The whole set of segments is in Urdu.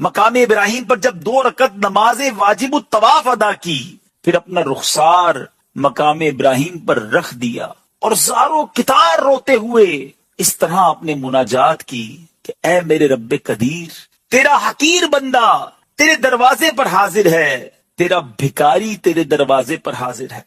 مقام ابراہیم پر جب 2 رکعت نماز واجب الطواف ادا کی، پھر اپنا رخسار مقام ابراہیم پر رکھ دیا اور زاروں کتار روتے ہوئے اس طرح اپنے مناجات کی کہ اے میرے رب قدیر، تیرا حقیر بندہ تیرے دروازے پر حاضر ہے، تیرا بھکاری تیرے دروازے پر حاضر ہے،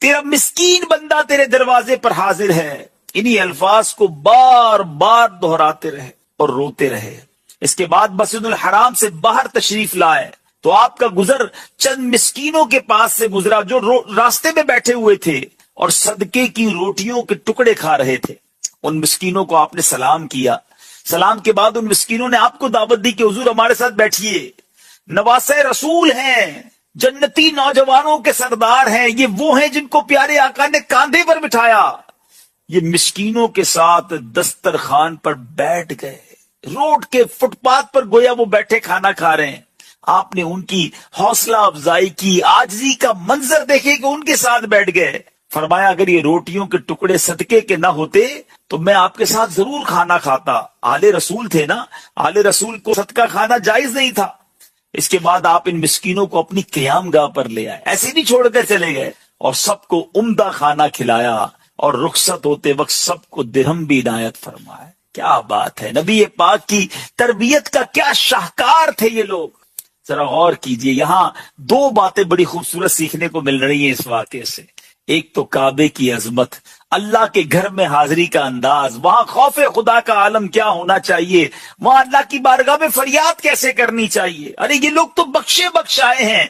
تیرا مسکین بندہ تیرے دروازے پر حاضر ہے۔ انہی الفاظ کو بار بار دہراتے رہے اور روتے رہے۔ اس کے بعد مسجد الحرام سے باہر تشریف لائے تو آپ کا گزر چند مسکینوں کے پاس سے گزرا جو راستے میں بیٹھے ہوئے تھے اور صدقے کی روٹیوں کے ٹکڑے کھا رہے تھے۔ ان مسکینوں کو آپ نے سلام کیا۔ سلام کے بعد ان مسکینوں نے آپ کو دعوت دی کہ حضور ہمارے ساتھ بیٹھیے، نواسے رسول ہیں، جنتی نوجوانوں کے سردار ہیں، یہ وہ ہیں جن کو پیارے آقا نے کاندھے پر بٹھایا۔ یہ مسکینوں کے ساتھ دسترخوان پر بیٹھ گئے، روڈ کے فٹ پاتھ پر گویا وہ بیٹھے کھانا کھا رہے ہیں۔ آپ نے ان کی حوصلہ افزائی کی، عاجزی کا منظر دیکھے کہ ان کے ساتھ بیٹھ گئے۔ فرمایا اگر یہ روٹیوں کے ٹکڑے صدقے کے نہ ہوتے تو میں آپ کے ساتھ ضرور کھانا کھاتا۔ آل رسول تھے نا، آل رسول کو صدقہ کھانا جائز نہیں تھا۔ اس کے بعد آپ ان مسکینوں کو اپنی قیام گاہ پر لے آئے، ایسے نہیں چھوڑ کر چلے گئے، اور سب کو عمدہ کھانا کھلایا اور رخصت ہوتے وقت سب کو درہم بھی عنایت فرمایا۔ کیا بات ہے، نبی پاک کی تربیت کا کیا شاہکار تھے یہ لوگ۔ ذرا غور کیجئے، یہاں 2 باتیں بڑی خوبصورت سیکھنے کو مل رہی ہیں اس واقعے سے۔ ایک تو کعبے کی عظمت، اللہ کے گھر میں حاضری کا انداز، وہاں خوف خدا کا عالم کیا ہونا چاہیے، وہاں اللہ کی بارگاہ میں فریاد کیسے کرنی چاہیے۔ ارے یہ لوگ تو بخشے بخشائے ہیں،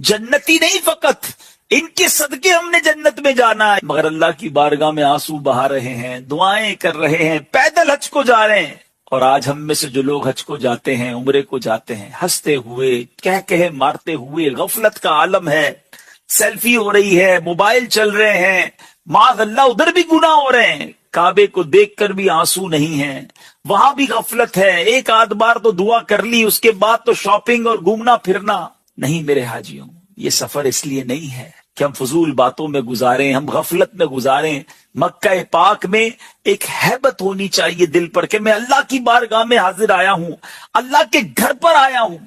جنتی نہیں فقط، ان کے صدقے ہم نے جنت میں جانا ہے، مگر اللہ کی بارگاہ میں آنسو بہا رہے ہیں، دعائیں کر رہے ہیں، پیدل حج کو جا رہے ہیں۔ اور آج ہم میں سے جو لوگ حج کو جاتے ہیں، عمرے کو جاتے ہیں، ہنستے ہوئے، کہہ مارتے ہوئے، غفلت کا عالم ہے، سیلفی ہو رہی ہے، موبائل چل رہے ہیں، معاذ اللہ ادھر بھی گناہ ہو رہے ہیں، کعبے کو دیکھ کر بھی آنسو نہیں ہیں، وہاں بھی غفلت ہے، ایک آدھ بار تو دعا کر لی، اس کے بعد تو شاپنگ اور گھومنا پھرنا۔ نہیں میرے حاجیوں، یہ سفر اس لیے نہیں ہے کہ ہم فضول باتوں میں گزاریں، ہم غفلت میں گزاریں۔ مکہ پاک میں ایک ہیبت ہونی چاہیے دل پر کہ میں اللہ کی بارگاہ میں حاضر آیا ہوں، اللہ کے گھر پر آیا ہوں۔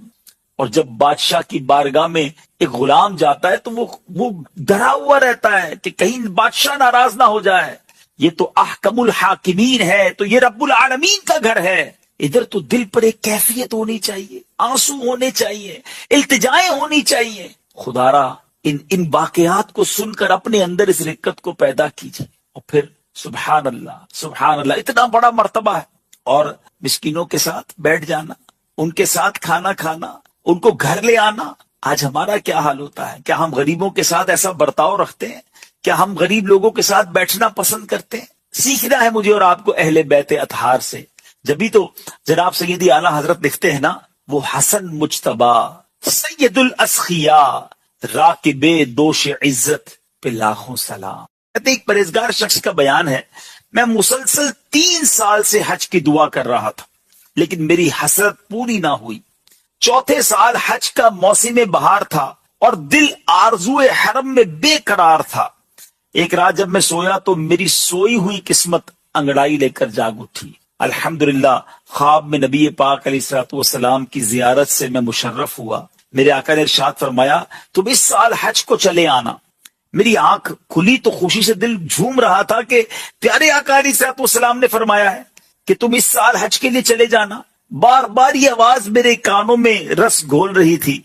اور جب بادشاہ کی بارگاہ میں ایک غلام جاتا ہے تو وہ ڈرا ہوا رہتا ہے کہ کہیں بادشاہ ناراض نہ ہو جائے۔ یہ تو احکم الحاکمین ہے، تو یہ رب العالمین کا گھر ہے۔ ادھر تو دل پر ایک کیفیت ہونی چاہیے، آنسو ہونے چاہیے، التجائیں ہونی چاہیے۔ خدارا ان واقعات کو سن کر اپنے اندر اس رقت کو پیدا کیجیے، اور پھر سبحان اللہ، اتنا بڑا مرتبہ ہے۔ اور مسکینوں کے ساتھ بیٹھ جانا، ان کے ساتھ کھانا کھانا، ان کو گھر لے آنا۔ آج ہمارا کیا حال ہوتا ہے؟ کیا ہم غریبوں کے ساتھ ایسا برتاؤ رکھتے ہیں؟ کیا ہم غریب لوگوں کے ساتھ بیٹھنا پسند کرتے ہیں؟ سیکھنا ہے مجھے اور آپ کو اہل بیت اطہار سے۔ جبھی تو جناب سیدی اعلیٰ حضرت لکھتے ہیں نا، وہ حسن مجتبی سید الاسخیاء راکب دوش عزت پہ لاکھوں سلام۔ کہتے ایک پرہیزگار شخص کا بیان ہے، میں مسلسل 3 سال سے حج کی دعا کر رہا تھا لیکن میری حسرت پوری نہ ہوئی۔ 4تھے سال حج کا موسم بہار تھا اور دل آرزو حرم میں بے قرار تھا۔ ایک رات جب میں سویا تو میری سوئی ہوئی قسمت انگڑائی لے کر جاگ اٹھی۔ الحمدللہ خواب میں نبی پاک علیہ الصلوۃ والسلام کی زیارت سے میں مشرف ہوا۔ میرے آقا نے ارشاد فرمایا تم اس سال حج کو چلے آنا۔ میری آنکھ کھلی تو خوشی سے دل جھوم رہا تھا کہ پیارے آقا علیہ الصلوۃ والسلام نے فرمایا ہے کہ تم اس سال حج کے لیے چلے جانا۔ بار بار یہ آواز میرے کانوں میں رس گھول رہی تھی۔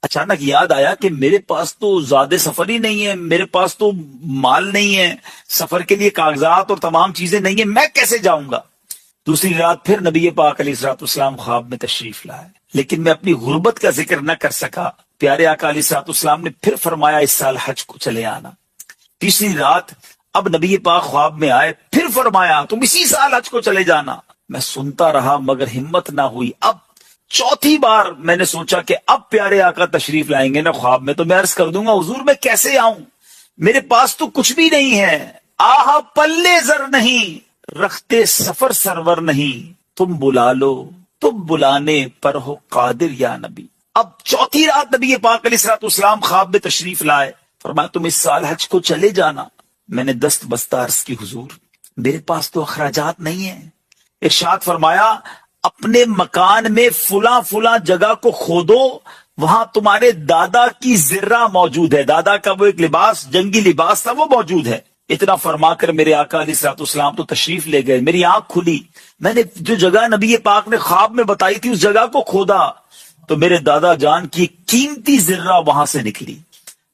اچانک یاد آیا کہ میرے پاس تو زیادہ سفر ہی نہیں ہے، میرے پاس تو مال نہیں ہے، سفر کے لیے کاغذات اور تمام چیزیں نہیں ہیں، میں کیسے جاؤں گا؟ دوسری رات پھر نبی پاک علیہ الصلوۃ والسلام خواب میں تشریف لائے لیکن میں اپنی غربت کا ذکر نہ کر سکا۔ پیارے آقا علیہ الصلوۃ والسلام نے پھر فرمایا اس سال حج کو چلے آنا۔ تیسری رات اب نبی پاک خواب میں آئے، پھر فرمایا تم اسی سال حج کو چلے جانا۔ میں سنتا رہا مگر ہمت نہ ہوئی۔ اب 4تھی بار میں نے سوچا کہ اب پیارے آقا تشریف لائیں گے نا خواب میں تو میں عرض کر دوں گا حضور میں کیسے آؤں، میرے پاس تو کچھ بھی نہیں ہے، آہا پلے زر نہیں، رختے سفر سرور نہیں، تم بلا لو، تم بلانے پر ہو قادر یا نبی۔ اب 4تھی رات نبی پاک علیہ الصلوۃ والسلام خواب میں تشریف لائے، فرمایا تم اس سال حج کو چلے جانا۔ میں نے دست بستہ عرض کی حضور میرے پاس تو اخراجات نہیں ہیں۔ ارشاد فرمایا اپنے مکان میں فلاں فلاں جگہ کو کھودو، وہاں تمہارے دادا کی زرہ موجود ہے، دادا کا وہ ایک لباس، جنگی لباس تھا، وہ موجود ہے۔ اتنا فرما کر میرے آقا علیہ الصلوۃ والسلام تو تشریف لے گئے، میری آنکھ کھلی، میں نے جو جگہ نبی پاک نے خواب میں بتائی تھی اس جگہ کو کھودا تو میرے دادا جان کی قیمتی زرہ وہاں سے نکلی،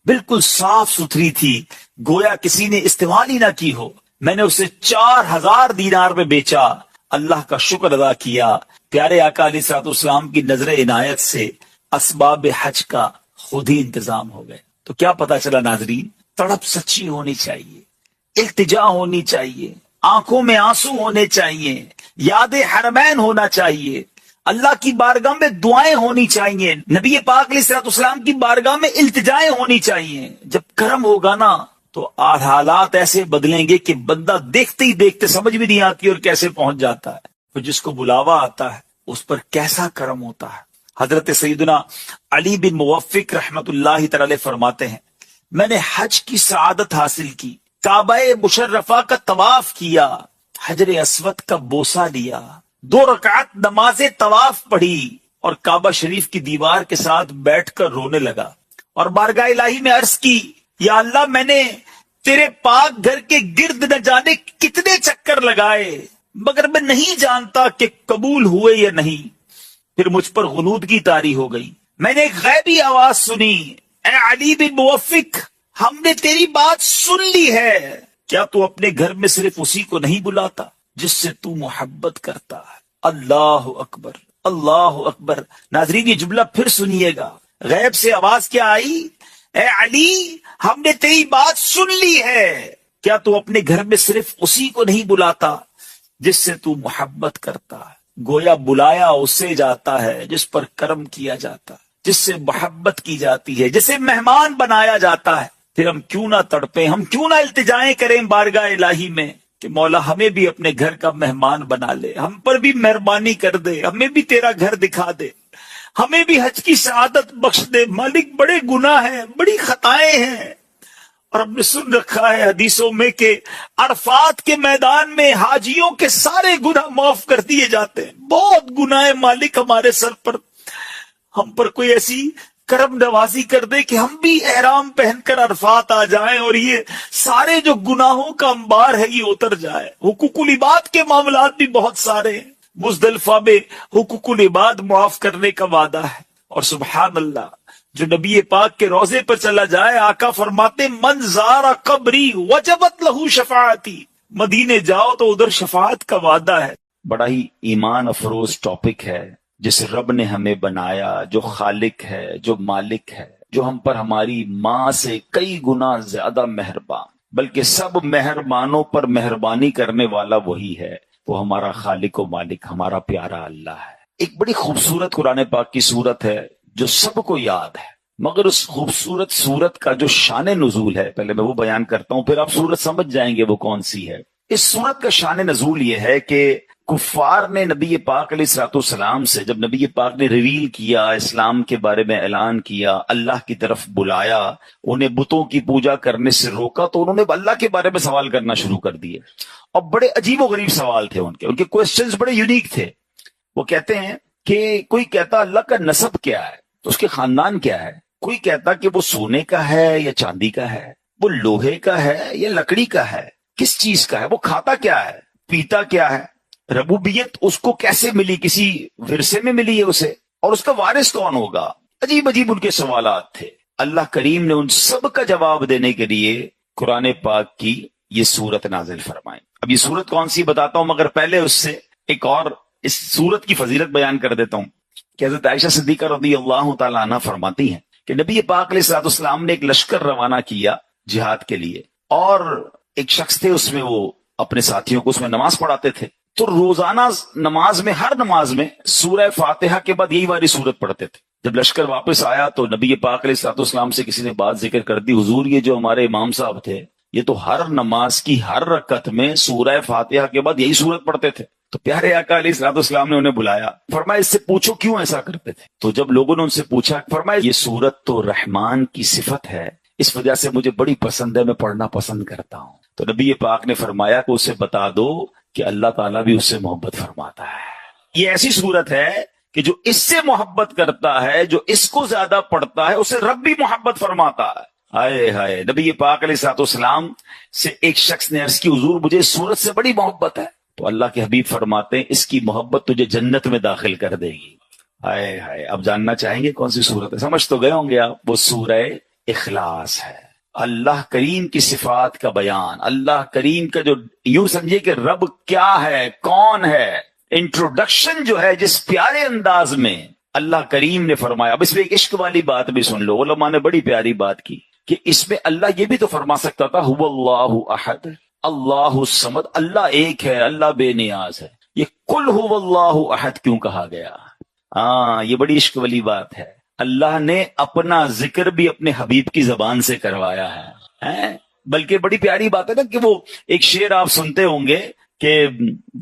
بالکل صاف ستھری تھی، گویا کسی نے استعمال ہی نہ کی ہو۔ میں نے اسے 4000 دینار میں بیچا، اللہ کا شکر ادا کیا۔ پیارے آقا علیہ الصلوۃ والسلام کی نظر عنایت سے اسباب حج کا خود ہی انتظام ہو گئے۔ تو کیا پتا چلا ناظرین، تڑپ سچی ہونی چاہیے، التجا ہونی چاہیے، آنکھوں میں آنسو ہونے چاہیے، یاد حرمین ہونا چاہیے، اللہ کی بارگاہ میں دعائیں ہونی چاہیے، نبی پاک علیہ الصلوۃ والسلام کی بارگاہ میں التجائیں ہونی چاہیے۔ جب کرم ہوگا نا تو حالات ایسے بدلیں گے کہ بندہ دیکھتے ہی دیکھتے سمجھ بھی نہیں آتی اور کیسے پہنچ جاتا ہے۔ تو جس کو بلاوا آتا ہے اس پر کیسا کرم ہوتا ہے۔ حضرت سیدنا علی بن موفق رحمت اللہ تعالی فرماتے ہیں، میں نے حج کی سعادت حاصل کی، کعبہ مشرفہ کا طواف کیا، حجر اسود کا بوسہ لیا، 2 رکعت نماز طواف پڑھی اور کعبہ شریف کی دیوار کے ساتھ بیٹھ کر رونے لگا اور بارگاہ الہی میں عرض کی، یا اللہ میں نے تیرے پاک گھر کے گرد نہ جانے کتنے چکر لگائے مگر میں نہیں جانتا کہ قبول ہوئے یا نہیں۔ پھر مجھ پر غنودگی طاری ہو گئی، میں نے ایک غیبی آواز سنی، اے علی بن موفق، ہم نے تیری بات سن لی ہے، کیا تو اپنے گھر میں صرف اسی کو نہیں بلاتا جس سے تو محبت کرتا ہے؟ اللہ اکبر، اللہ اکبر۔ ناظرین یہ جملہ پھر سنیے گا، غیب سے آواز کیا آئی؟ اے علی، ہم نے تیری بات سن لی ہے، کیا تو اپنے گھر میں صرف اسی کو نہیں بلاتا جس سے تو محبت کرتا ہے؟ گویا بلایا اسے جاتا ہے جس پر کرم کیا جاتا ہے، جس سے محبت کی جاتی ہے، جسے مہمان بنایا جاتا ہے۔ پھر ہم کیوں نہ تڑپیں، ہم کیوں نہ التجائیں کریں بارگاہ الہی میں کہ مولا ہمیں بھی اپنے گھر کا مہمان بنا لے، ہم پر بھی مہربانی کر دے، ہمیں بھی تیرا گھر دکھا دے، ہمیں بھی حج کی سعادت بخش دے۔ مالک بڑے گناہ ہیں، بڑی خطائیں ہیں، اور ہم نے سن رکھا ہے حدیثوں میں کہ عرفات کے میدان میں حاجیوں کے سارے گناہ معاف کر دیے جاتے ہیں۔ بہت گناہ ہے مالک ہمارے سر پر، ہم پر کوئی ایسی کرم نوازی کر دے کہ ہم بھی احرام پہن کر عرفات آ جائیں اور یہ سارے جو گناہوں کا انبار ہے یہ اتر جائے۔ حقوق العباد کے معاملات بھی بہت سارے ہیں، مزدلفہ میں حقوق العباد معاف کرنے کا وعدہ ہے، اور سبحان اللہ جو نبی پاک کے روضے پر چلا جائے، آقا فرماتے من زار قبری وجبت لہو شفاعتی، مدینے جاؤ تو ادھر شفاعت کا وعدہ ہے۔ بڑا ہی ایمان افروز ٹاپک ہے، جس رب نے ہمیں بنایا، جو خالق ہے، جو مالک ہے، جو ہم پر ہماری ماں سے کئی گنا زیادہ مہربان، بلکہ سب مہربانوں پر مہربانی کرنے والا وہی ہے، وہ ہمارا خالق و مالک، ہمارا پیارا اللہ ہے۔ ایک بڑی خوبصورت قرآن پاک کی سورت ہے جو سب کو یاد ہے، مگر اس خوبصورت سورت کا جو شان نزول ہے، پہلے میں وہ بیان کرتا ہوں، پھر آپ سورت سمجھ جائیں گے وہ کون سی ہے۔ اس سورت کا شان نزول یہ ہے کہ کفار نے نبی پاک علیہ الصلوۃ والسلام سے، جب نبی پاک نے ریویل کیا، اسلام کے بارے میں اعلان کیا، اللہ کی طرف بلایا، انہیں بتوں کی پوجا کرنے سے روکا، تو انہوں نے اللہ کے بارے میں سوال کرنا شروع کر دیے، اور بڑے عجیب و غریب سوال تھے ان کے کوسچنز بڑے یونیک تھے۔ وہ کہتے ہیں کہ کوئی کہتا اللہ کا نسب کیا ہے، تو اس کے خاندان کیا ہے، کوئی کہتا کہ وہ سونے کا ہے یا چاندی کا ہے، وہ لوہے کا ہے یا لکڑی کا ہے، کس چیز کا ہے، وہ کھاتا کیا ہے، پیتا کیا ہے، ربوبیت اس کو کیسے ملی، کسی ورثے میں ملی ہے اسے، اور اس کا وارث کون ہوگا۔ عجیب عجیب ان کے سوالات تھے۔ اللہ کریم نے ان سب کا جواب دینے کے لیے قرآن پاک کی یہ سورت نازل فرمائی۔ اب یہ سورت کون سی بتاتا ہوں، مگر پہلے اس سے ایک اور اس سورت کی فضیلت بیان کر دیتا ہوں کہ حضرت عائشہ صدیقہ رضی اللہ تعالیٰ عنہ فرماتی ہیں کہ نبی پاک علیہ الصلوۃ والسلام نے ایک لشکر روانہ کیا جہاد کے لیے، اور ایک شخص تھے اس میں، وہ اپنے ساتھیوں کو اس میں نماز پڑھاتے تھے، تو روزانہ نماز میں، ہر نماز میں سورہ فاتحہ کے بعد یہی والی سورت پڑھتے تھے۔ جب لشکر واپس آیا تو نبی پاک علیہ الصلوۃ والسلام سے کسی نے بات ذکر کر دی، حضور یہ جو ہمارے امام صاحب تھے یہ تو ہر نماز کی ہر رکعت میں سورہ فاتحہ کے بعد یہی سورت پڑھتے تھے۔ تو پیارے آقا علیہ الصلوۃ والسلام نے انہیں بلایا، فرمایا اس سے پوچھو کیوں ایسا کرتے تھے۔ تو جب لوگوں نے ان سے پوچھا، فرمایا یہ سورت تو رحمان کی صفت ہے، اس وجہ سے مجھے بڑی پسند ہے، میں پڑھنا پسند کرتا ہوں۔ تو نبی پاک نے فرمایا کہ اسے بتا دو کہ اللہ تعالیٰ بھی اس سے محبت فرماتا ہے۔ یہ ایسی صورت ہے کہ جو اس سے محبت کرتا ہے، جو اس کو زیادہ پڑھتا ہے، اسے رب بھی محبت فرماتا ہے۔ ہائے ہائے، نبی پاک علیہ الصلوۃ والسلام سے ایک شخص نے عرض کی حضور مجھے اس صورت سے بڑی محبت ہے، تو اللہ کے حبیب فرماتے ہیں اس کی محبت تجھے جنت میں داخل کر دے گی۔ ہائے ہائے، اب جاننا چاہیں گے کون سی صورت ہے؟ سمجھ تو گئے ہوں گے آپ، وہ سورہ اخلاص ہے۔ اللہ کریم کی صفات کا بیان، اللہ کریم کا جو یوں سمجھے کہ رب کیا ہے، کون ہے، انٹروڈکشن جو ہے جس پیارے انداز میں اللہ کریم نے فرمایا۔ اب اس میں ایک عشق والی بات بھی سن لو، علماء نے بڑی پیاری بات کی کہ اس میں اللہ یہ بھی تو فرما سکتا تھا هو اللہ احد اللہ الصمد، اللہ ایک ہے، اللہ بے نیاز ہے، یہ قل هو اللہ احد کیوں کہا گیا؟ یہ بڑی عشق والی بات ہے۔ اللہ نے اپنا ذکر بھی اپنے حبیب کی زبان سے کروایا ہے، بلکہ بڑی پیاری بات ہے نا کہ وہ ایک شعر آپ سنتے ہوں گے کہ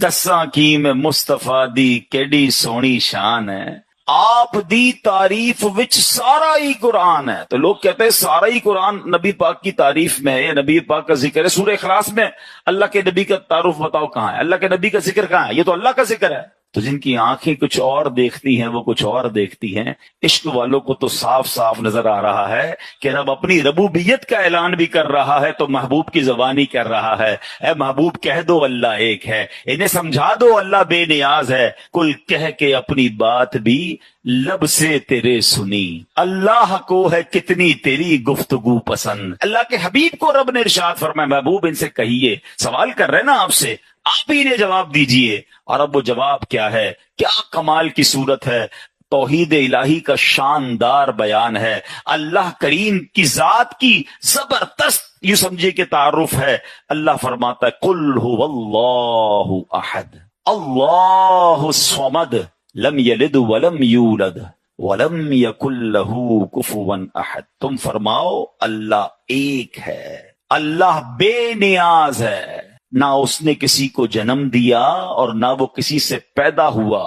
دساں کی میں مصطفیٰ دی کیڈی سونی شان ہے، آپ دی تعریف وچ سارا ہی قرآن ہے۔ تو لوگ کہتے ہیں سارا ہی قرآن نبی پاک کی تعریف میں ہے یا نبی پاک کا ذکر ہے۔ سورہ اخلاص میں اللہ کے نبی کا تعارف بتاؤ کہاں ہے، اللہ کے نبی کا ذکر کہاں ہے؟ یہ تو اللہ کا ذکر ہے۔ تو جن کی آنکھیں کچھ اور دیکھتی ہیں وہ کچھ اور دیکھتی ہیں۔ عشق والوں کو تو صاف صاف نظر آ رہا ہے کہ رب اپنی ربوبیت کا اعلان بھی کر رہا ہے تو محبوب کی زبانی کر رہا ہے، اے محبوب کہہ دو اللہ ایک ہے، انہیں سمجھا دو اللہ بے نیاز ہے، کل کہہ کے اپنی بات بھی لب سے تیرے سنی، اللہ کو ہے کتنی تیری گفتگو پسند۔ اللہ کے حبیب کو رب نے ارشاد فرمایا محبوب ان سے کہیے، سوال کر رہے نا آپ سے، آپ ہی نے جواب دیجئے۔ اور اب وہ جواب کیا ہے؟ کیا کمال کی صورت ہے، توحید الہی کا شاندار بیان ہے، اللہ کریم کی ذات کی زبردست یوں سمجھے کہ تعارف ہے۔ اللہ فرماتا ہے قل هو اللہ احد اللہ الصمد لم یلد ولم یولد ولم یکن له کفوا احد۔ تم فرماؤ اللہ ایک ہے، اللہ بے نیاز ہے، نہ اس نے کسی کو جنم دیا اور نہ وہ کسی سے پیدا ہوا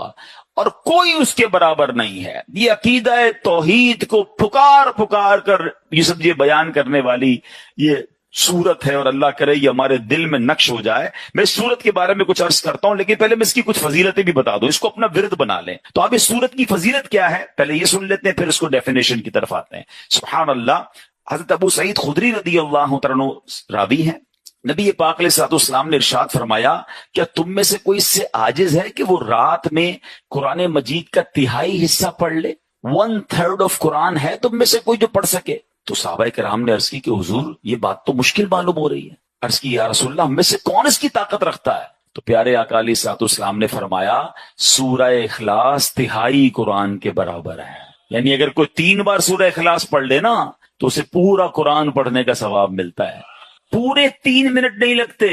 اور کوئی اس کے برابر نہیں ہے۔ یہ عقیدہ توحید کو پکار پکار کر یہ سمجھے بیان کرنے والی یہ سورت ہے، اور اللہ کرے یہ ہمارے دل میں نقش ہو جائے۔ میں اس سورت کے بارے میں کچھ عرض کرتا ہوں، لیکن پہلے میں اس کی کچھ فضیلتیں بھی بتا دوں، اس کو اپنا ورد بنا لیں۔ تو اب اس سورت کی فضیلت کیا ہے پہلے یہ سن لیتے ہیں، پھر اس کو ڈیفینیشن کی طرف آتے ہیں۔ سبحان اللہ، حضرت ابو سعید خدری رضی اللہ عنہ راوی ہیں، نبی پاک علیہ الصلوۃ والسلام نے ارشاد فرمایا کیا تم میں سے کوئی اس سے عاجز ہے کہ وہ رات میں قرآن مجید کا تہائی حصہ پڑھ لے؟ 1/3 آف قرآن ہے تم میں سے کوئی جو پڑھ سکے؟ تو صحابہ کرام نے عرض کی کہ حضور یہ بات تو مشکل معلوم ہو رہی ہے۔ عرض کی یا رسول اللہ ہم میں سے کون اس کی طاقت رکھتا ہے؟ تو پیارے آقا علیہ الصلوۃ والسلام نے فرمایا سورہ اخلاص تہائی قرآن کے برابر ہے، یعنی اگر کوئی 3 بار سورہ اخلاص پڑھ لے نا تو اسے پورا قرآن پڑھنے کا ثواب ملتا ہے۔ پورے 3 منٹ نہیں لگتے۔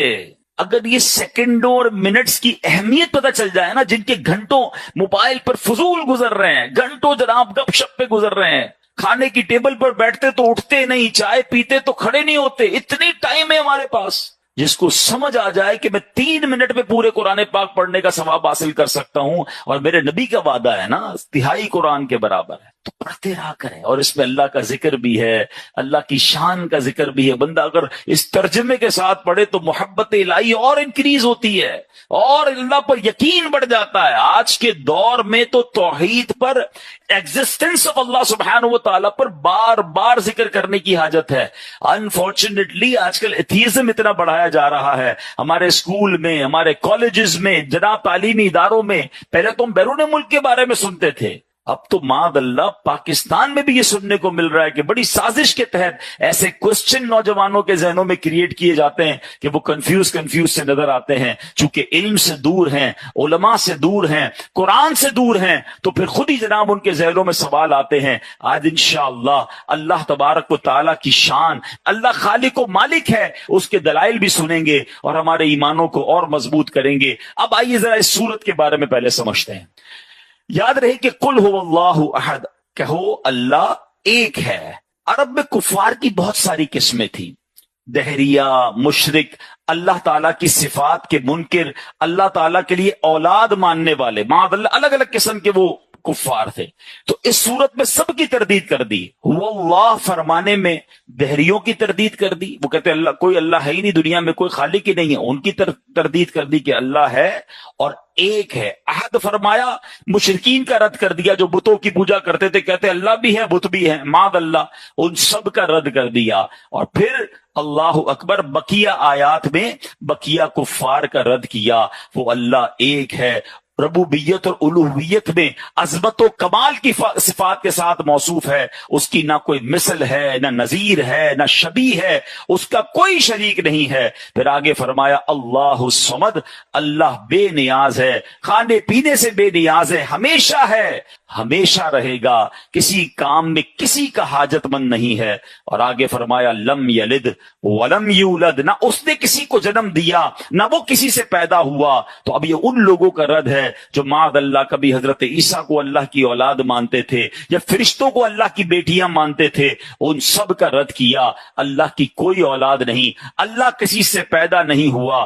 اگر یہ سیکنڈوں اور منٹس کی اہمیت پتہ چل جائے نا، جن کے گھنٹوں موبائل پر فضول گزر رہے ہیں، گھنٹوں جناب گپ شپ پہ گزر رہے ہیں، کھانے کی ٹیبل پر بیٹھتے تو اٹھتے نہیں، چائے پیتے تو کھڑے نہیں ہوتے، اتنی ٹائم ہے ہمارے پاس۔ جس کو سمجھ آ جائے کہ میں 3 منٹ میں پورے قرآن پاک پڑھنے کا ثواب حاصل کر سکتا ہوں، اور میرے نبی کا وعدہ ہے نا تہائی قرآن کے برابر ہے، تو پڑھتے رہا کریں۔ اور اس میں اللہ کا ذکر بھی ہے، اللہ کی شان کا ذکر بھی ہے۔ بندہ اگر اس ترجمے کے ساتھ پڑھے تو محبت الہی اور انکریز ہوتی ہے اور اللہ پر یقین بڑھ جاتا ہے۔ آج کے دور میں تو توحید پر، ایگزسٹنس آف اللہ سبحانہ و تعالیٰ پر بار بار ذکر کرنے کی حاجت ہے۔ انفارچونیٹلی آج کل ایتھیزم اتنا بڑھایا جا رہا ہے ہمارے اسکول میں، ہمارے کالجز میں، جناب تعلیمی اداروں میں۔ پہلے تو ہم بیرون ملک کے بارے میں سنتے تھے، اب تو معاذ اللہ پاکستان میں بھی یہ سننے کو مل رہا ہے کہ بڑی سازش کے تحت ایسے کوسچن نوجوانوں کے ذہنوں میں کریٹ کیے جاتے ہیں کہ وہ کنفیوز سے نظر آتے ہیں، چونکہ علم سے دور ہیں، علماء سے دور ہیں، قرآن سے دور ہیں، تو پھر خود ہی جناب ان کے ذہنوں میں سوال آتے ہیں۔ آج انشاءاللہ اللہ تبارک و تعالیٰ کی شان، اللہ خالق و مالک ہے، اس کے دلائل بھی سنیں گے اور ہمارے ایمانوں کو اور مضبوط کریں گے۔ اب آئیے ذرا اس سورت کے بارے میں پہلے سمجھتے ہیں۔ یاد رہے کہ قل هو اللہ احد، کہو اللہ ایک ہے۔ عرب میں کفار کی بہت ساری قسمیں تھیں، دہریہ، مشرک، اللہ تعالیٰ کی صفات کے منکر، اللہ تعالیٰ کے لیے اولاد ماننے والے، معاذ اللہ، الگ الگ قسم کے وہ کفار تھے۔ تو اس صورت میں سب کی تردید کر دی۔ وہ اللہ فرمانے میں دہریوں کی تردید کر دی، وہ کہتے ہیں اللہ کوئی اللہ ہے ہی نہیں، دنیا میں کوئی خالق ہی نہیں ہے، ان کی تردید کر دی کہ اللہ ہے، اور ایک ہے. احد فرمایا, مشرکین کا رد کر دیا جو بتوں کی پوجا کرتے تھے, کہتے اللہ بھی ہے بت بھی ہے, معاذ اللہ, ان سب کا رد کر دیا. اور پھر اللہ اکبر, بقیہ آیات میں بقیہ کفار کا رد کیا. وہ اللہ ایک ہے, ربوبیت اور الوہیت میں عظمت و کمال کی صفات کے ساتھ موصوف ہے. اس کی نہ کوئی مثل ہے, نہ نظیر ہے, نہ شبیہ ہے, اس کا کوئی شریک نہیں ہے. پھر آگے فرمایا اللہ الصمد, اللہ بے نیاز ہے, کھانے پینے سے بے نیاز ہے, ہمیشہ ہے, ہمیشہ رہے گا, کسی کام میں کسی کا حاجت مند نہیں ہے. اور آگے فرمایا لم یلد ولم یولد, نہ اس نے کسی کو جنم دیا نہ وہ کسی سے پیدا ہوا. تو اب یہ ان لوگوں کا رد ہے جو معاذ اللہ کبھی حضرت عیسیٰ کو اللہ کی اولاد مانتے تھے یا فرشتوں کو اللہ کی بیٹیاں مانتے تھے. ان سب کا رد کیا. اللہ کی کوئی اولاد نہیں, اللہ کسی سے پیدا نہیں ہوا.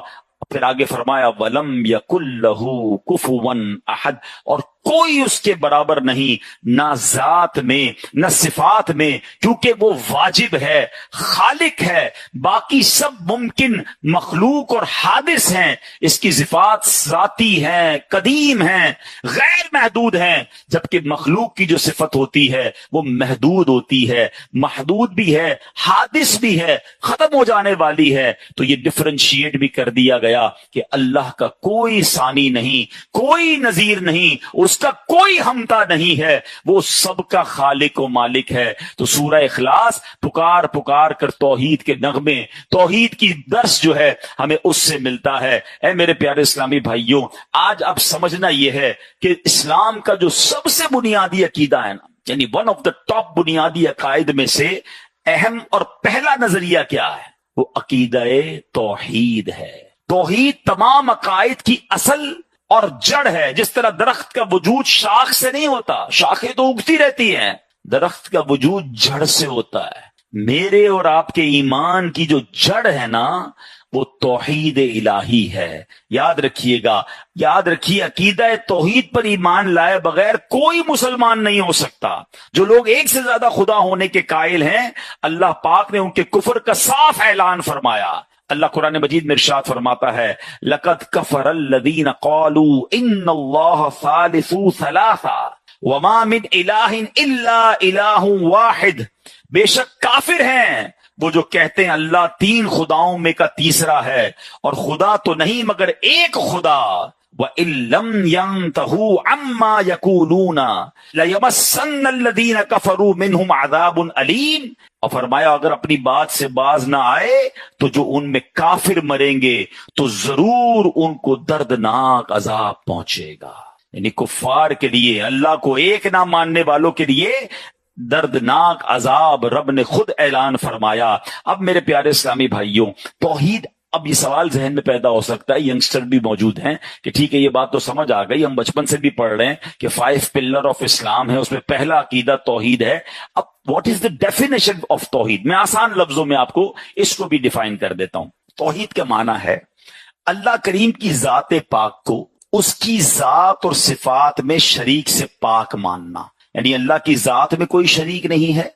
پھر آگے فرمایا وَلَمْ يَكُنْ لَهُ كُفُوًا أَحَدٌ, اور کوئی اس کے برابر نہیں, نہ ذات میں نہ صفات میں, کیونکہ وہ واجب ہے, خالق ہے, باقی سب ممکن مخلوق اور حادث ہیں. اس کی صفات ذاتی ہیں, قدیم ہیں, غیر محدود ہیں, جبکہ مخلوق کی جو صفت ہوتی ہے وہ محدود ہوتی ہے, محدود بھی ہے, حادث بھی ہے, ختم ہو جانے والی ہے. تو یہ ڈفرینشیٹ بھی کر دیا گیا کہ اللہ کا کوئی ثانی نہیں, کوئی نظیر نہیں, اس کا کوئی ہمتا نہیں ہے, وہ سب کا خالق و مالک ہے. تو سورہ اخلاص پکار پکار کر توحید کے نغمے, توحید کی درس جو ہے ہمیں اس سے ملتا ہے. اے میرے پیارے اسلامی بھائیوں, آج اب سمجھنا یہ ہے کہ اسلام کا جو سب سے بنیادی عقیدہ ہے نا, یعنی ون آف دا ٹاپ بنیادی عقائد میں سے اہم اور پہلا نظریہ کیا ہے, وہ عقیدہ توحید ہے. توحید تمام عقائد کی اصل اور جڑ ہے. جس طرح درخت کا وجود شاخ سے نہیں ہوتا, شاخیں تو اگتی رہتی ہیں, درخت کا وجود جڑ سے ہوتا ہے. میرے اور آپ کے ایمان کی جو جڑ ہے نا, وہ توحید الہی ہے. یاد رکھیے گا, یاد رکھیے, عقیدہ توحید پر ایمان لائے بغیر کوئی مسلمان نہیں ہو سکتا. جو لوگ ایک سے زیادہ خدا ہونے کے قائل ہیں, اللہ پاک نے ان کے کفر کا صاف اعلان فرمایا. اللہ قرآن مجید میں ارشاد فرماتا ہے لَقَدْ كَفَرَ الَّذِينَ قَالُوا إِنَّ اللَّهَ ثَالِثُ ثَلَاثَةٍ وَمَا مِنْ إِلَٰهٍ إِلَّا إِلَٰهٌ وَاحِدٌ, بے شک کافر ہیں وہ جو کہتے ہیں اللہ تین خداؤں میں کا تیسرا ہے, اور خدا تو نہیں مگر ایک خدا. وَإِن لَّمْ يَنْتَهُوا عَمَّا يَقُولُونَ لَيَمَسَّنَّ الَّذِينَ كَفَرُوا مِنْهُمْ عَذَابٌ أَلِيمٌ, اور فرمایا اگر اپنی بات سے باز نہ آئے تو جو ان میں کافر مریں گے تو ضرور ان کو دردناک عذاب پہنچے گا. یعنی کفار کے لیے, اللہ کو ایک نہ ماننے والوں کے لیے دردناک عذاب رب نے خود اعلان فرمایا. اب میرے پیارے اسلامی بھائیوں, توحید, اب یہ سوال ذہن میں پیدا ہو سکتا ہے, ینگسٹر بھی موجود ہیں کہ ٹھیک ہے یہ بات تو سمجھ آ گئی, ہم بچپن سے بھی پڑھ رہے ہیں کہ 5 پلر آف اسلام ہے, اس میں پہلا عقیدہ توحید ہے. اب what is the definition of توحید؟ میں آسان لفظوں میں آپ کو اس کو بھی ڈیفائن کر دیتا ہوں. توحید کا معنی ہے اللہ کریم کی ذات پاک کو اس کی ذات اور صفات میں شریک سے پاک ماننا. یعنی اللہ کی ذات میں کوئی شریک نہیں ہے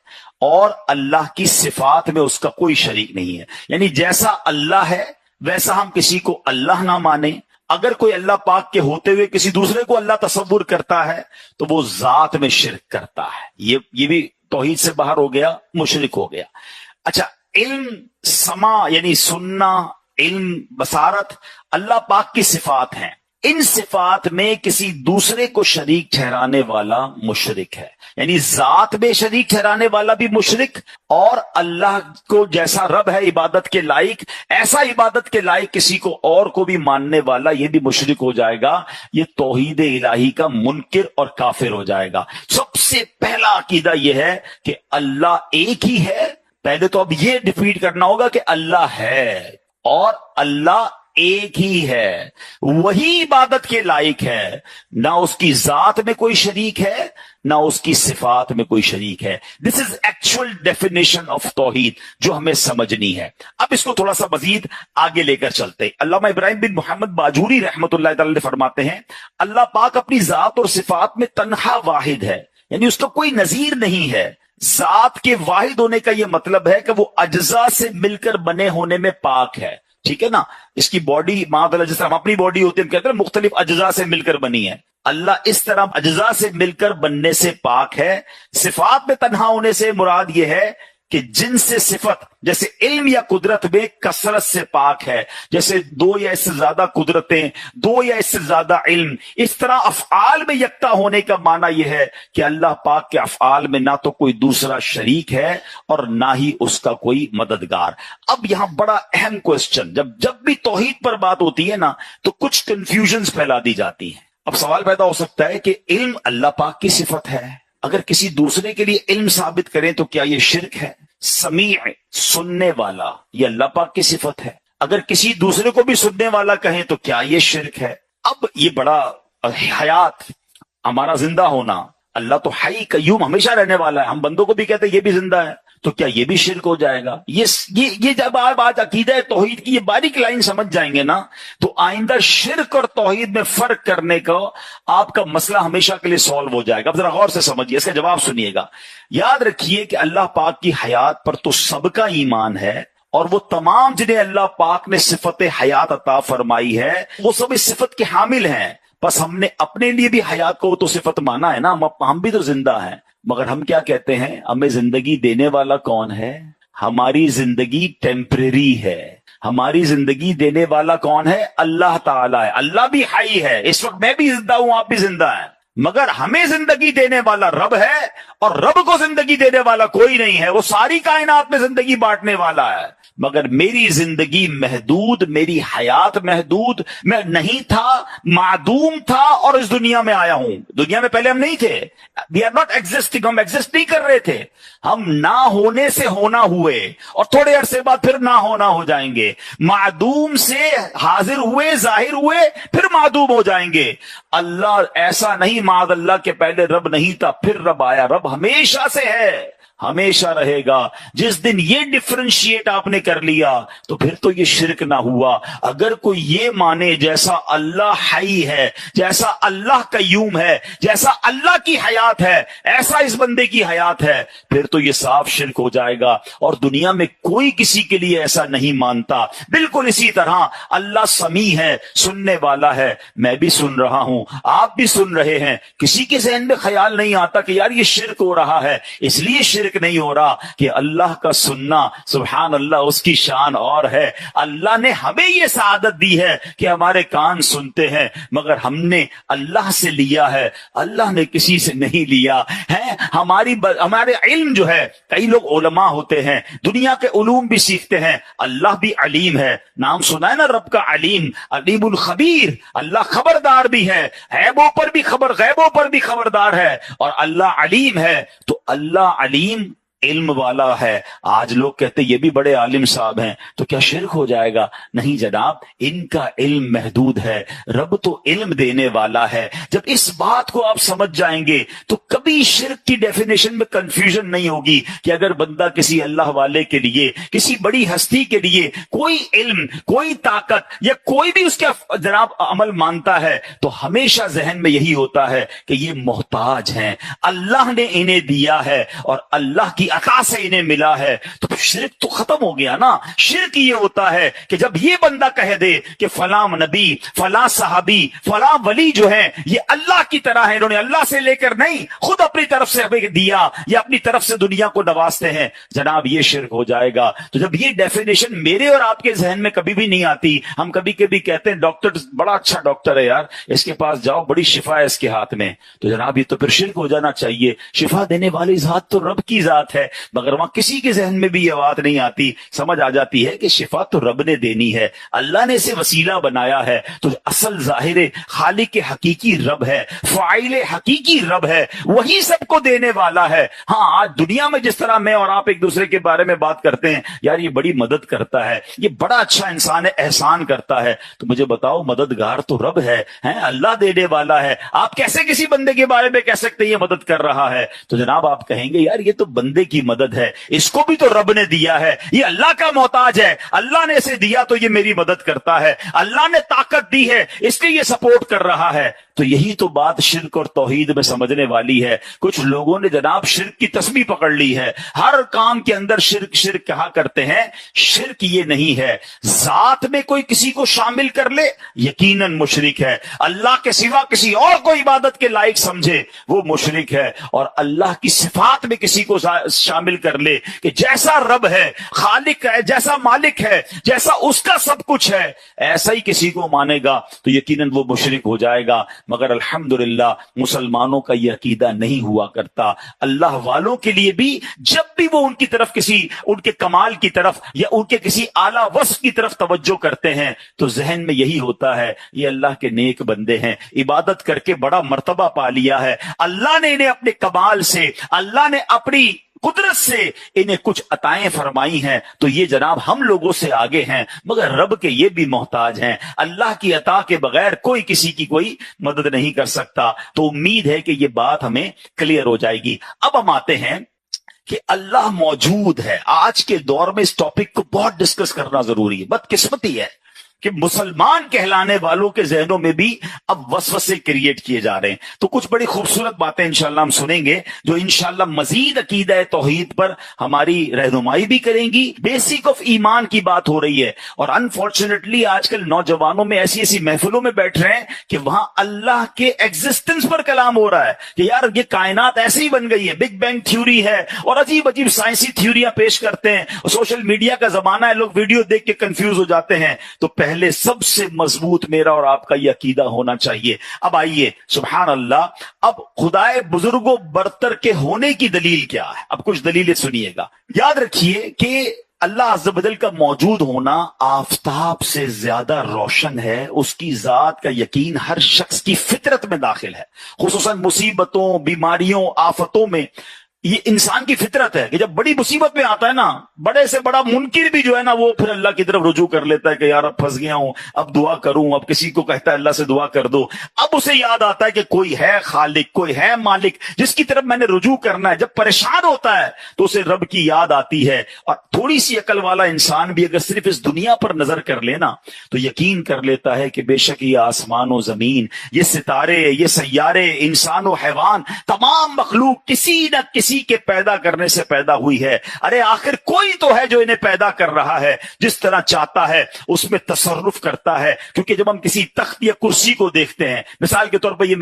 اور اللہ کی صفات میں اس کا کوئی شریک نہیں ہے. یعنی جیسا اللہ ہے ویسا ہم کسی کو اللہ نہ مانیں. اگر کوئی اللہ پاک کے ہوتے ہوئے کسی دوسرے کو اللہ تصور کرتا ہے تو وہ ذات میں شرک کرتا ہے. یہ بھی توحید سے باہر ہو گیا, مشرک ہو گیا. اچھا, علم, سما یعنی سننا, علم, بصارت, اللہ پاک کی صفات ہیں. ان صفات میں کسی دوسرے کو شریک ٹھہرانے والا مشرک ہے. یعنی ذات میں شریک ٹھہرانے والا بھی مشرک, اور اللہ کو جیسا رب ہے عبادت کے لائق, ایسا عبادت کے لائق کسی کو اور کو بھی ماننے والا یہ بھی مشرک ہو جائے گا. یہ توحید الہی کا منکر اور کافر ہو جائے گا. سب سے پہلا عقیدہ یہ ہے کہ اللہ ایک ہی ہے. پہلے تو اب یہ ڈیفیٹ کرنا ہوگا کہ اللہ ہے اور اللہ ایک ہی ہے, وہی عبادت کے لائق ہے, نہ اس کی ذات میں کوئی شریک ہے نہ اس کی صفات میں کوئی شریک ہے. دس از ایکچوئل ڈیفینیشن آف توحید جو ہمیں سمجھنی ہے. اب اس کو تھوڑا سا مزید آگے لے کر چلتے. علامہ ابراہیم بن محمد باجوری رحمۃ اللہ تعالی فرماتے ہیں اللہ پاک اپنی ذات اور صفات میں تنہا واحد ہے, یعنی اس کا کوئی نظیر نہیں ہے. ذات کے واحد ہونے کا یہ مطلب ہے کہ وہ اجزاء سے مل کر بنے ہونے میں پاک ہے. ٹھیک ہے نا, اس کی باڈی معاذ جس طرح ہم اپنی باڈی ہوتی ہے, ہم کہتے ہیں مختلف اجزاء سے مل کر بنی ہے, اللہ اس طرح اجزاء سے مل کر بننے سے پاک ہے. صفات میں تنہا ہونے سے مراد یہ ہے کہ جن سے صفت جیسے علم یا قدرت میں کثرت سے پاک ہے, جیسے دو یا اس سے زیادہ قدرتیں, دو یا اس سے زیادہ علم, اس طرح افعال میں یکتا ہونے کا معنی یہ ہے کہ اللہ پاک کے افعال میں نہ تو کوئی دوسرا شریک ہے اور نہ ہی اس کا کوئی مددگار. اب یہاں بڑا اہم کوسچن, جب بھی توحید پر بات ہوتی ہے نا تو کچھ کنفیوژنز پھیلا دی جاتی ہیں. اب سوال پیدا ہو سکتا ہے کہ علم اللہ پاک کی صفت ہے, اگر کسی دوسرے کے لیے علم ثابت کریں تو کیا یہ شرک ہے؟ سمیع سننے والا یہ اللہ پاک کی صفت ہے, اگر کسی دوسرے کو بھی سننے والا کہیں تو کیا یہ شرک ہے؟ اب یہ بڑا حیات, ہمارا زندہ ہونا, اللہ تو حی قیوم ہمیشہ رہنے والا ہے, ہم بندوں کو بھی کہتے ہیں یہ بھی زندہ ہے, تو کیا یہ بھی شرک ہو جائے گا؟ یہ جب آپ آج عقیدہ توحید کی یہ باریک لائن سمجھ جائیں گے نا تو آئندہ شرک اور توحید میں فرق کرنے کا آپ کا مسئلہ ہمیشہ کے لیے سالو ہو جائے گا. اب ذرا غور سے سمجھیے, اس کا جواب سنیے گا. یاد رکھیے کہ اللہ پاک کی حیات پر تو سب کا ایمان ہے, اور وہ تمام جنہیں اللہ پاک نے صفت حیات عطا فرمائی ہے وہ سب اس صفت کے حامل ہیں. بس ہم نے اپنے لیے بھی حیات کو تو صفت مانا ہے نا, ہم بھی تو زندہ ہیں, مگر ہم کیا کہتے ہیں ہمیں زندگی دینے والا کون ہے؟ ہماری زندگی ٹیمپریری ہے, ہماری زندگی دینے والا کون ہے؟ اللہ تعالیٰ ہے. اللہ بھی حی ہے, اس وقت میں بھی زندہ ہوں, آپ بھی زندہ ہیں, مگر ہمیں زندگی دینے والا رب ہے, اور رب کو زندگی دینے والا کوئی نہیں ہے. وہ ساری کائنات میں زندگی بانٹنے والا ہے, مگر میری زندگی محدود, میری حیات محدود, میں نہیں تھا, معدوم تھا, اور اس دنیا میں آیا ہوں. دنیا میں پہلے ہم نہیں تھے, we are not existing, ہم ایگزسٹ نہیں کر رہے تھے, ہم نہ ہونے سے ہونا ہوئے, اور تھوڑے عرصے بعد پھر نہ ہونا ہو جائیں گے. معدوم سے حاضر ہوئے, ظاہر ہوئے, پھر معدوم ہو جائیں گے. اللہ ایسا نہیں, معاذ اللہ کے پہلے رب نہیں تھا پھر رب آیا. رب ہمیشہ سے ہے, ہمیشہ رہے گا. جس دن یہ ڈفرینشیٹ آپ نے کر لیا تو پھر تو یہ شرک نہ ہوا. اگر کوئی یہ مانے جیسا اللہ حی ہے, جیسا اللہ قیوم ہے, جیسا اللہ کی حیات ہے ایسا اس بندے کی حیات ہے, پھر تو یہ صاف شرک ہو جائے گا. اور دنیا میں کوئی کسی کے لیے ایسا نہیں مانتا. بالکل اسی طرح اللہ سمیع ہے, سننے والا ہے, میں بھی سن رہا ہوں, آپ بھی سن رہے ہیں. کسی کے ذہن میں خیال نہیں آتا کہ یار یہ شرک ہو رہا ہے, اس لیے شرک نہیں ہو رہا کہ اللہ کا سننا, سبحان اللہ, اس کی شان اور ہے. اللہ نے ہمیں یہ سعادت دی ہے کہ ہمارے کان سنتے ہیں, مگر ہم نے اللہ سے لیا ہے, اللہ نے کسی سے نہیں لیا ہے. ہمارے علم جو ہے, کئی لوگ علماء ہوتے ہیں, دنیا کے علوم بھی سیکھتے ہیں. اللہ بھی علیم ہے, نام سنا ہے نا رب کا, علیم, علیم الخبیر. اللہ خبردار بھی ہے, غیبوں پر بھی غیبوں پر بھی خبردار ہے, اور اللہ علیم ہے. تو اللہ علیم علم والا ہے. آج لوگ کہتے یہ بھی بڑے عالم صاحب ہیں, تو کیا شرک ہو جائے گا؟ نہیں جناب, ان کا علم محدود ہے, رب تو علم دینے والا ہے. جب اس بات کو آپ سمجھ جائیں گے تو کبھی شرک کی ڈیفینیشن میں کنفیوژن نہیں ہوگی کہ اگر بندہ کسی اللہ والے کے لیے, کسی بڑی ہستی کے لیے کوئی علم, کوئی طاقت یا کوئی بھی اس کا جناب عمل مانتا ہے تو ہمیشہ ذہن میں یہی ہوتا ہے کہ یہ محتاج ہیں, اللہ نے انہیں دیا ہے اور اللہ کی عطا سے انہیں ملا ہے. تو شرک تو ختم ہو گیا نا. شرک یہ ہوتا ہے کہ جب یہ بندہ کہہ دے کہ فلاں نبی, فلاں صحابی, فلاں ولی جو ہیں یہ اللہ کی طرح ہیں, انہوں نے اللہ سے لے کر نہیں, خود اپنی طرف سے ہمیں دیا یا اپنی طرف سے دنیا کو نوازتے ہیں, جناب یہ شرک ہو جائے گا. تو جب یہ ڈیفینیشن میرے اور آپ کے ذہن میں کبھی بھی نہیں آتی, ہم کبھی کبھی کہتے ہیں ڈاکٹر بڑا اچھا ڈاکٹر ہے یار, اس کے پاس جاؤ, بڑی شفا ہے اس کے ہاتھ میں, تو جناب یہ تو پھر شرک ہو جانا چاہیے. شفا دینے والی ذات تو رب کی ذات ہے, مگر وہاں کسی کے ذہن میں بھی یہ بات نہیں آتی, سمجھ آ جاتی ہے کہ شفا تو رب نے دینی ہے, اللہ نے اسے وسیلہ بنایا ہے. تو اصل ظاہر خالق حقیقی رب ہے, فاعل حقیقی رب ہے, وہی سب کو دینے والا ہے. ہاں آج دنیا میں جس طرح میں اور آپ ایک دوسرے کے بارے میں بات کرتے ہیں, یار یہ بڑی مدد کرتا ہے, یہ بڑا اچھا انسان ہے, احسان کرتا ہے, تو مجھے بتاؤ مددگار تو رب ہے, اللہ دینے والا ہے. آپ کیسے کسی بندے کے بارے میں کہہ سکتے ہیں یہ مدد کر رہا ہے؟ تو جناب آپ کہیں گے یار یہ تو بندے کی مدد ہے, اس کو بھی تو رب نے نے دیا ہے, یہ اللہ کا محتاج ہے, اللہ نے اسے دیا تو یہ میری مدد کرتا ہے, اللہ نے طاقت دی ہے اس لیے یہ سپورٹ کر رہا ہے. تو یہی تو بات شرک اور توحید میں سمجھنے والی ہے. کچھ لوگوں نے جناب شرک کی تسبیح پکڑ لی ہے, ہر کام کے اندر شرک شرک کہا کرتے ہیں. شرک یہ نہیں ہے, ذات میں کوئی کسی کو شامل کر لے یقیناً مشرک ہے, اللہ کے سوا کسی اور کو عبادت کے لائق سمجھے وہ مشرک ہے, اور اللہ کی صفات میں کسی کو شامل کر لے کہ جیسا رب ہے, خالق ہے, جیسا مالک ہے, جیسا اس کا سب کچھ ہے, ایسا ہی کسی کو مانے گا تو یقیناً وہ مشرک ہو جائے گا. مگر الحمدللہ مسلمانوں کا یہ عقیدہ نہیں ہوا کرتا. اللہ والوں کے لیے بھی جب بھی وہ ان کی طرف کسی ان کے کمال کی طرف یا ان کے کسی اعلیٰ وصف کی طرف توجہ کرتے ہیں تو ذہن میں یہی ہوتا ہے یہ اللہ کے نیک بندے ہیں, عبادت کر کے بڑا مرتبہ پا لیا ہے, اللہ نے انہیں اپنے کمال سے, اللہ نے اپنی قدرت سے انہیں کچھ عطائیں فرمائی ہیں تو یہ جناب ہم لوگوں سے آگے ہیں, مگر رب کے یہ بھی محتاج ہیں. اللہ کی عطا کے بغیر کوئی کسی کی کوئی مدد نہیں کر سکتا. تو امید ہے کہ یہ بات ہمیں کلیئر ہو جائے گی. اب ہم آتے ہیں کہ اللہ موجود ہے. آج کے دور میں اس ٹاپک کو بہت ڈسکس کرنا ضروری ہے. بدقسمتی ہے کہ مسلمان کہلانے والوں کے ذہنوں میں بھی اب وسوسے کریٹ کیے جا رہے ہیں. تو کچھ بڑی خوبصورت باتیں انشاءاللہ ہم سنیں گے جو انشاءاللہ مزید عقیدہ توحید پر ہماری رہنمائی بھی کریں گی. بیسک آف ایمان کی بات ہو رہی ہے, اور انفارچونیٹلی آج کل نوجوانوں میں ایسی ایسی محفلوں میں بیٹھ رہے ہیں کہ وہاں اللہ کے ایگزسٹنس پر کلام ہو رہا ہے کہ یار یہ کائنات ایسے ہی بن گئی ہے, بگ بینگ تھیوری ہے, اور عجیب عجیب سائنسی تھیوریاں پیش کرتے ہیں. سوشل میڈیا کا زمانہ ہے, لوگ ویڈیو دیکھ کے کنفیوز ہو جاتے ہیں. تو پہلے سب سے مضبوط میرا اور آپ کا یہ عقیدہ ہونا چاہیے. اب آئیے سبحان اللہ, اب خدائے بزرگوں برتر کے ہونے کی دلیل کیا ہے؟ اب کچھ دلیلیں سنیے گا. یاد رکھیے کہ اللہ عز و جل کا موجود ہونا آفتاب سے زیادہ روشن ہے. اس کی ذات کا یقین ہر شخص کی فطرت میں داخل ہے, خصوصاً مصیبتوں, بیماریوں, آفتوں میں. یہ انسان کی فطرت ہے کہ جب بڑی مصیبت میں آتا ہے نا, بڑے سے بڑا منکر بھی جو ہے نا وہ پھر اللہ کی طرف رجوع کر لیتا ہے کہ یار اب پھنس گیا ہوں, اب دعا کروں. اب کسی کو کہتا ہے اللہ سے دعا کر دو, اب اسے یاد آتا ہے کہ کوئی ہے خالق, کوئی ہے مالک جس کی طرف میں نے رجوع کرنا ہے. جب پریشان ہوتا ہے تو اسے رب کی یاد آتی ہے. اور تھوڑی سی عقل والا انسان بھی اگر صرف اس دنیا پر نظر کر لینا تو یقین کر لیتا ہے کہ بے شک یہ آسمان و زمین, یہ ستارے, یہ سیارے, انسان و حیوان, تمام مخلوق کسی نہ کسی کے پیدا کرنے سے پیدا ہوئی ہے. ارے آخر کوئی تو ہے جو انہیں پیدا کر رہا ہے, جس طرح چاہتا ہے اس میں تصرف کرتا ہے. کیونکہ جب ہم کسی تخت یا کرسی کو دیکھتے ہیں, مثال کے طور پر یہ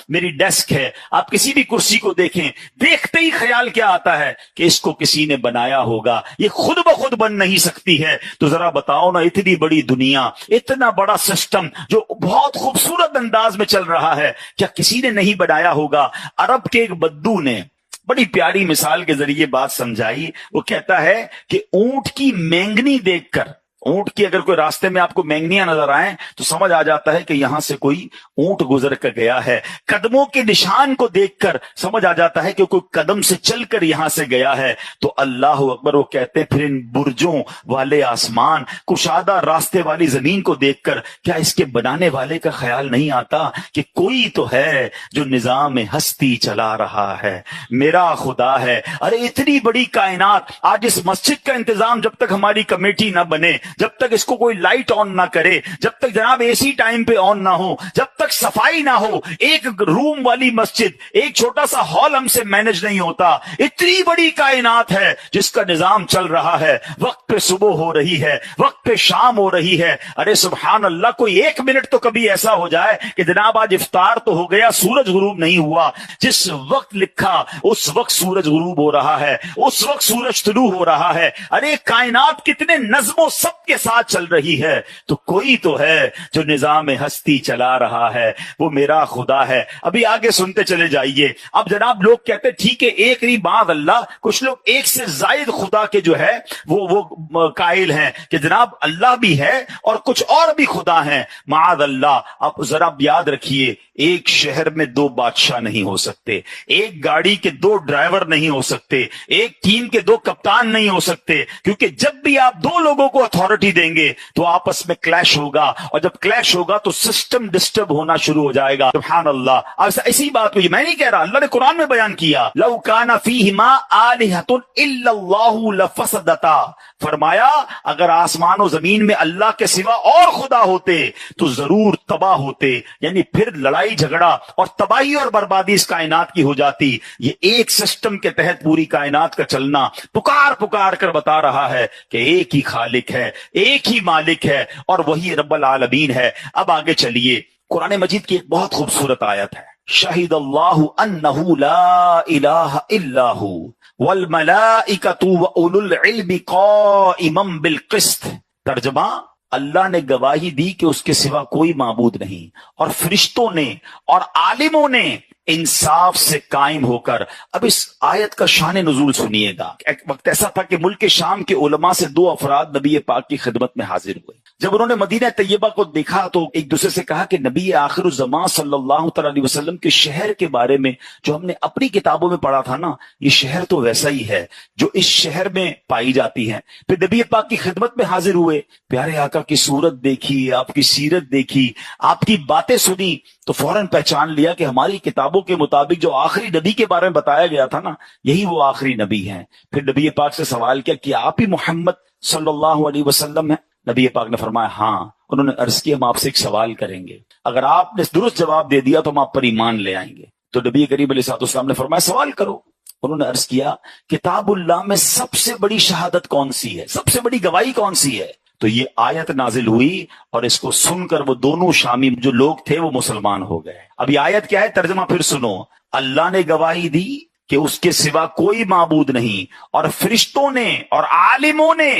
میری ڈیسک ہے, آپ کسی بھی کرسی کو دیکھیں, دیکھتے ہی خیال کیا آتا ہے کہ اس کو کسی نے بنایا ہوگا, یہ خود بخود بن نہیں سکتی ہے. تو ذرا بتاؤ نا, اتنی بڑی دنیا, اتنا بڑا سسٹم جو بہت خوبصورت انداز میں چل رہا ہے, کیا کسی نے نہیں بنایا ہوگا؟ عرب کے ایک بدو نے بڑی پیاری مثال کے ذریعے بات سمجھائی. وہ کہتا ہے کہ اونٹ کی مینگنی دیکھ کر, اونٹ کی اگر کوئی راستے میں آپ کو مینگنیاں نظر آئیں تو سمجھ آ جاتا ہے کہ یہاں سے کوئی اونٹ گزر کر گیا ہے. قدموں کے نشان کو دیکھ کر سمجھ آ جاتا ہے کہ کوئی قدم سے چل کر یہاں سے گیا ہے. تو اللہ اکبر, وہ کہتے ہیں پھر ان برجوں والے آسمان, کشادہ راستے والی زمین کو دیکھ کر کیا اس کے بنانے والے کا خیال نہیں آتا کہ کوئی تو ہے جو نظام ہستی چلا رہا ہے, میرا خدا ہے. ارے اتنی بڑی کائنات, آج اس مسجد کا انتظام جب تک ہماری کمیٹی نہ بنے, جب تک اس کو کوئی لائٹ آن نہ کرے, جب تک جناب اے سی ٹائم پہ آن نہ ہو, جب تک صفائی نہ ہو, ایک روم والی مسجد, ایک چھوٹا سا ہال ہم سے مینج نہیں ہوتا. اتنی بڑی کائنات ہے جس کا نظام چل رہا ہے, وقت پہ صبح ہو رہی ہے, وقت پہ شام ہو رہی ہے. ارے سبحان اللہ, کوئی ایک منٹ تو کبھی ایسا ہو جائے کہ جناب آج افطار تو ہو گیا, سورج غروب نہیں ہوا. جس وقت لکھا اس وقت سورج غروب ہو رہا ہے, اس وقت سورج طلوع ہو رہا ہے. ارے کائنات کتنے نظم و ضبط کے ساتھ چل رہی ہے, تو کوئی تو ہے جو نظام ہستی چلا رہا ہے, وہ میرا خدا ہے. ابھی آگے سنتے چلے جائیے. اب جناب لوگ کہتے ٹھیک ہے ایک نہیں بعد اللہ, کچھ لوگ ایک سے زائد خدا کے جو ہے وہ قائل ہیں کہ جناب اللہ بھی ہے اور کچھ اور بھی خدا ہیں. معاذ اللہ. اب ذرا یاد رکھیے ایک شہر میں دو بادشاہ نہیں ہو سکتے، ایک گاڑی کے دو ڈرائیور نہیں ہو سکتے، ایک ٹیم کے دو کپتان نہیں ہو سکتے، کیونکہ جب بھی آپ دو لوگوں کو اتھارٹی دیں گے تو آپس میں کلیش ہوگا، اور جب کلیش ہوگا تو سسٹم ڈسٹرب ہونا شروع ہو جائے گا۔ سبحان اللہ۔ ایسی بات کو میں نہیں کہہ رہا، اللہ نے قرآن میں بیان کیا، لو کان فیہما آلہۃ الا اللہ لفسدتا، فرمایا اگر آسمان و زمین میں اللہ کے سوا اور خدا ہوتے تو ضرور تباہ ہوتے، یعنی پھر لڑائی جھگڑا اور تباہی اور بربادی اس کائنات کی ہو جاتی۔ یہ ایک سسٹم کے تحت پوری کائنات کا چلنا پکار پکار کر بتا رہا ہے کہ ایک ہی خالق ہے، ایک ہی مالک ہے، اور وہی رب العالمین ہے۔ اب آگے چلیے، قرآن مجید کی ایک بہت خوبصورت آیت ہے، شہید اللہ انہ لا الہ الا ہو والملائکۃ واولو العلم قائما بالقسط۔ ترجمہ، اللہ نے گواہی دی کہ اس کے سوا کوئی معبود نہیں، اور فرشتوں نے اور عالموں نے انصاف سے قائم ہو کر۔ اب اس آیت کا شان نزول سنیے گا۔ ایک وقت ایسا تھا کہ ملک شام کے علماء سے دو افراد نبی پاک کی خدمت میں حاضر ہوئے۔ جب انہوں نے مدینہ طیبہ کو دیکھا تو ایک دوسرے سے کہا کہ نبی آخر الزمان صلی اللہ تعالی علیہ وسلم کے شہر کے بارے میں جو ہم نے اپنی کتابوں میں پڑھا تھا نا، یہ شہر تو ویسا ہی ہے جو اس شہر میں پائی جاتی ہے۔ پھر نبی پاک کی خدمت میں حاضر ہوئے، پیارے آقا کی صورت دیکھی، آپ کی سیرت دیکھی، آپ کی باتیں سنی، تو فوراً پہچان لیا کہ ہماری کتابوں کے مطابق جو آخری نبی کے بارے میں بتایا گیا تھا نا، یہی وہ آخری نبی ہیں۔ پھر نبی پاک سے سوال کیا کہ آپ ہی محمد صلی اللہ علیہ وسلم ہیں؟ نبی پاک نے فرمایا ہاں۔ انہوں نے عرض کیا ہم آپ سے ایک سوال کریں گے، اگر آپ نے درست جواب دے دیا تو ہم آپ پر ایمان لے آئیں گے۔ تو نبی کریم علیہ الصلوۃ والسلام نے فرمایا سوال کرو۔ انہوں نے عرض کیا کتاب اللہ میں سب سے بڑی شہادت کون سی ہے، سب سے بڑی گواہی کون سی ہے؟ تو یہ آیت نازل ہوئی، اور اس کو سن کر وہ دونوں شامی جو لوگ تھے وہ مسلمان ہو گئے۔ اب یہ آیت کیا ہے، ترجمہ پھر سنو۔ اللہ نے گواہی دی کہ اس کے سوا کوئی معبود نہیں، اور فرشتوں نے اور عالموں نے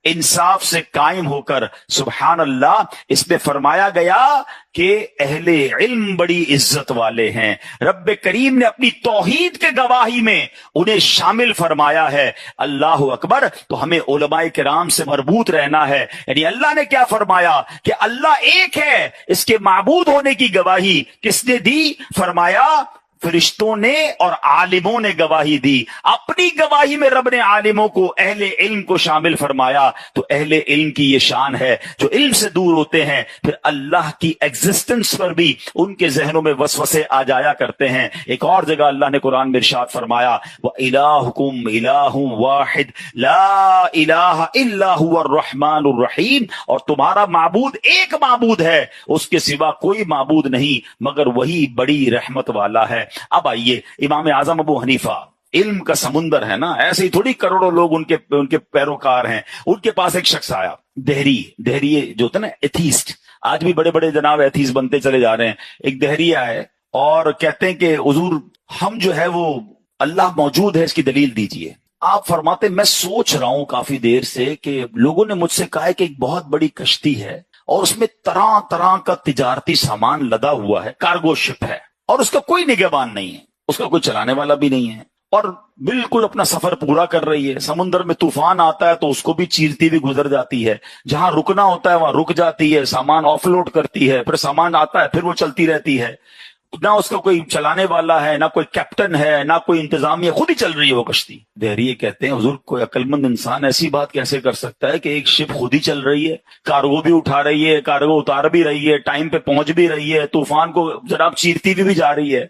انصاف سے قائم ہو کر، سبحان اللہ، اس میں فرمایا گیا کہ اہل علم بڑی عزت والے ہیں۔ رب کریم نے اپنی توحید کے گواہی میں انہیں شامل فرمایا ہے۔ اللہ اکبر۔ تو ہمیں علماء کرام سے مربوط رہنا ہے۔ یعنی اللہ نے کیا فرمایا کہ اللہ ایک ہے، اس کے معبود ہونے کی گواہی کس نے دی؟ فرمایا فرشتوں نے اور عالموں نے گواہی دی۔ اپنی گواہی میں رب نے عالموں کو، اہل علم کو شامل فرمایا۔ تو اہل علم کی یہ شان ہے، جو علم سے دور ہوتے ہیں پھر اللہ کی ایگزسٹنس پر بھی ان کے ذہنوں میں وسوسے آ جایا کرتے ہیں۔ ایک اور جگہ اللہ نے قرآن میں ارشاد فرمایا وَإِلَٰهُكُمْ إِلَٰهٌ وَاحِدٌ لَا إِلَٰهَ إِلَّا هُوَ الرَّحْمَٰنُ الرَّحِيمُ، اور تمہارا معبود ایک معبود ہے، اس کے سوا کوئی معبود نہیں مگر وہی بڑی رحمت والا ہے۔ اب آئیے، امام اعظم ابو حنیفہ، علم کا سمندر ہے نا، ایسے ہی تھوڑی کروڑوں لوگ ان کے پیروکار ہیں۔ ان کے پاس ایک شخص آیا، دہری جو ہوتا ہے نا، ایتھیسٹ، آج بھی بڑے بڑے جناب ایتھیسٹ بنتے چلے جا رہے ہیں۔ ایک دہری آئے اور کہتے ہیں کہ حضور ہم جو ہے وہ اللہ موجود ہے، اس کی دلیل دیجئے۔ آپ فرماتے میں سوچ رہا ہوں کافی دیر سے کہ لوگوں نے مجھ سے کہا ہے کہ ایک بہت بڑی کشتی ہے اور اس میں طرح طرح کا تجارتی سامان لدا ہوا ہے، کارگو شپ ہے، اور اس کا کوئی نگہبان نہیں ہے، اس کا کوئی چلانے والا بھی نہیں ہے، اور بالکل اپنا سفر پورا کر رہی ہے۔ سمندر میں طوفان آتا ہے تو اس کو بھی چیرتی ہوئی گزر جاتی ہے، جہاں رکنا ہوتا ہے وہاں رک جاتی ہے، سامان آف لوڈ کرتی ہے، پھر سامان آتا ہے، پھر وہ چلتی رہتی ہے۔ نہ اس کا کوئی چلانے والا ہے، نہ کوئی کیپٹن ہے، نہ کوئی انتظامیہ، خود ہی چل رہی ہے وہ کشتی۔ دہریے کہتے ہیں حضور کوئی عقل مند انسان ایسی بات کیسے کر سکتا ہے کہ ایک شپ خود ہی چل رہی ہے، کارگو بھی اٹھا رہی ہے، کارگو اتار بھی رہی ہے، ٹائم پہ پہنچ بھی رہی ہے، طوفان کو جناب چیرتی بھی جا رہی ہے۔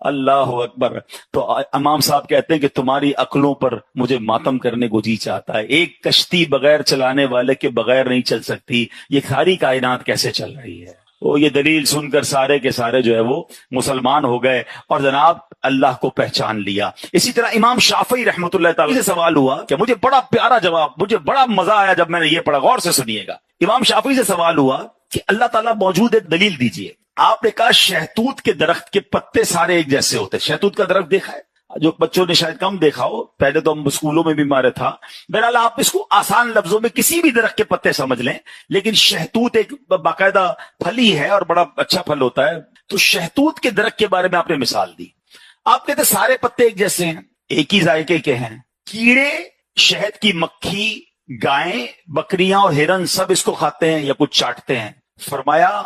اللہ اکبر۔ تو امام صاحب کہتے ہیں کہ تمہاری عقلوں پر مجھے ماتم کرنے کو جی چاہتا ہے۔ ایک کشتی بغیر چلانے والے کے بغیر نہیں چل سکتی، یہ ساری کائنات کیسے چل رہی ہے؟ وہ یہ دلیل سن کر سارے کے سارے جو ہے وہ مسلمان ہو گئے اور جناب اللہ کو پہچان لیا۔ اسی طرح امام شافعی رحمۃ اللہ تعالی سے سوال ہوا کہ مجھے بڑا پیارا جواب، مجھے بڑا مزہ آیا جب میں نے یہ پڑھا، غور سے سنیے گا۔ امام شافعی سے سوال ہوا کہ اللہ تعالیٰ موجود ہے، دلیل دیجئے۔ آپ نے کہا شہتوت کے درخت کے پتے سارے ایک جیسے ہوتے۔ شہتوت کا درخت دیکھا ہے؟ جو بچوں نے شاید کم دیکھا ہو، پہلے تو ہم اسکولوں میں بھی مارے تھا۔ بہرحال آپ اس کو آسان لفظوں میں کسی بھی درخت کے پتے سمجھ لیں، لیکن شہتوت ایک باقاعدہ پھلی ہے اور بڑا اچھا پھل ہوتا ہے۔ تو شہتوت کے درخت کے بارے میں آپ نے مثال دی۔ آپ کہتے سارے پتے ایک جیسے ہیں، ایک ہی ذائقے کے ہیں، کیڑے، شہد کی مکھی، گائیں، بکریاں اور ہرن سب اس کو کھاتے ہیں یا کچھ چاٹتے ہیں۔ فرمایا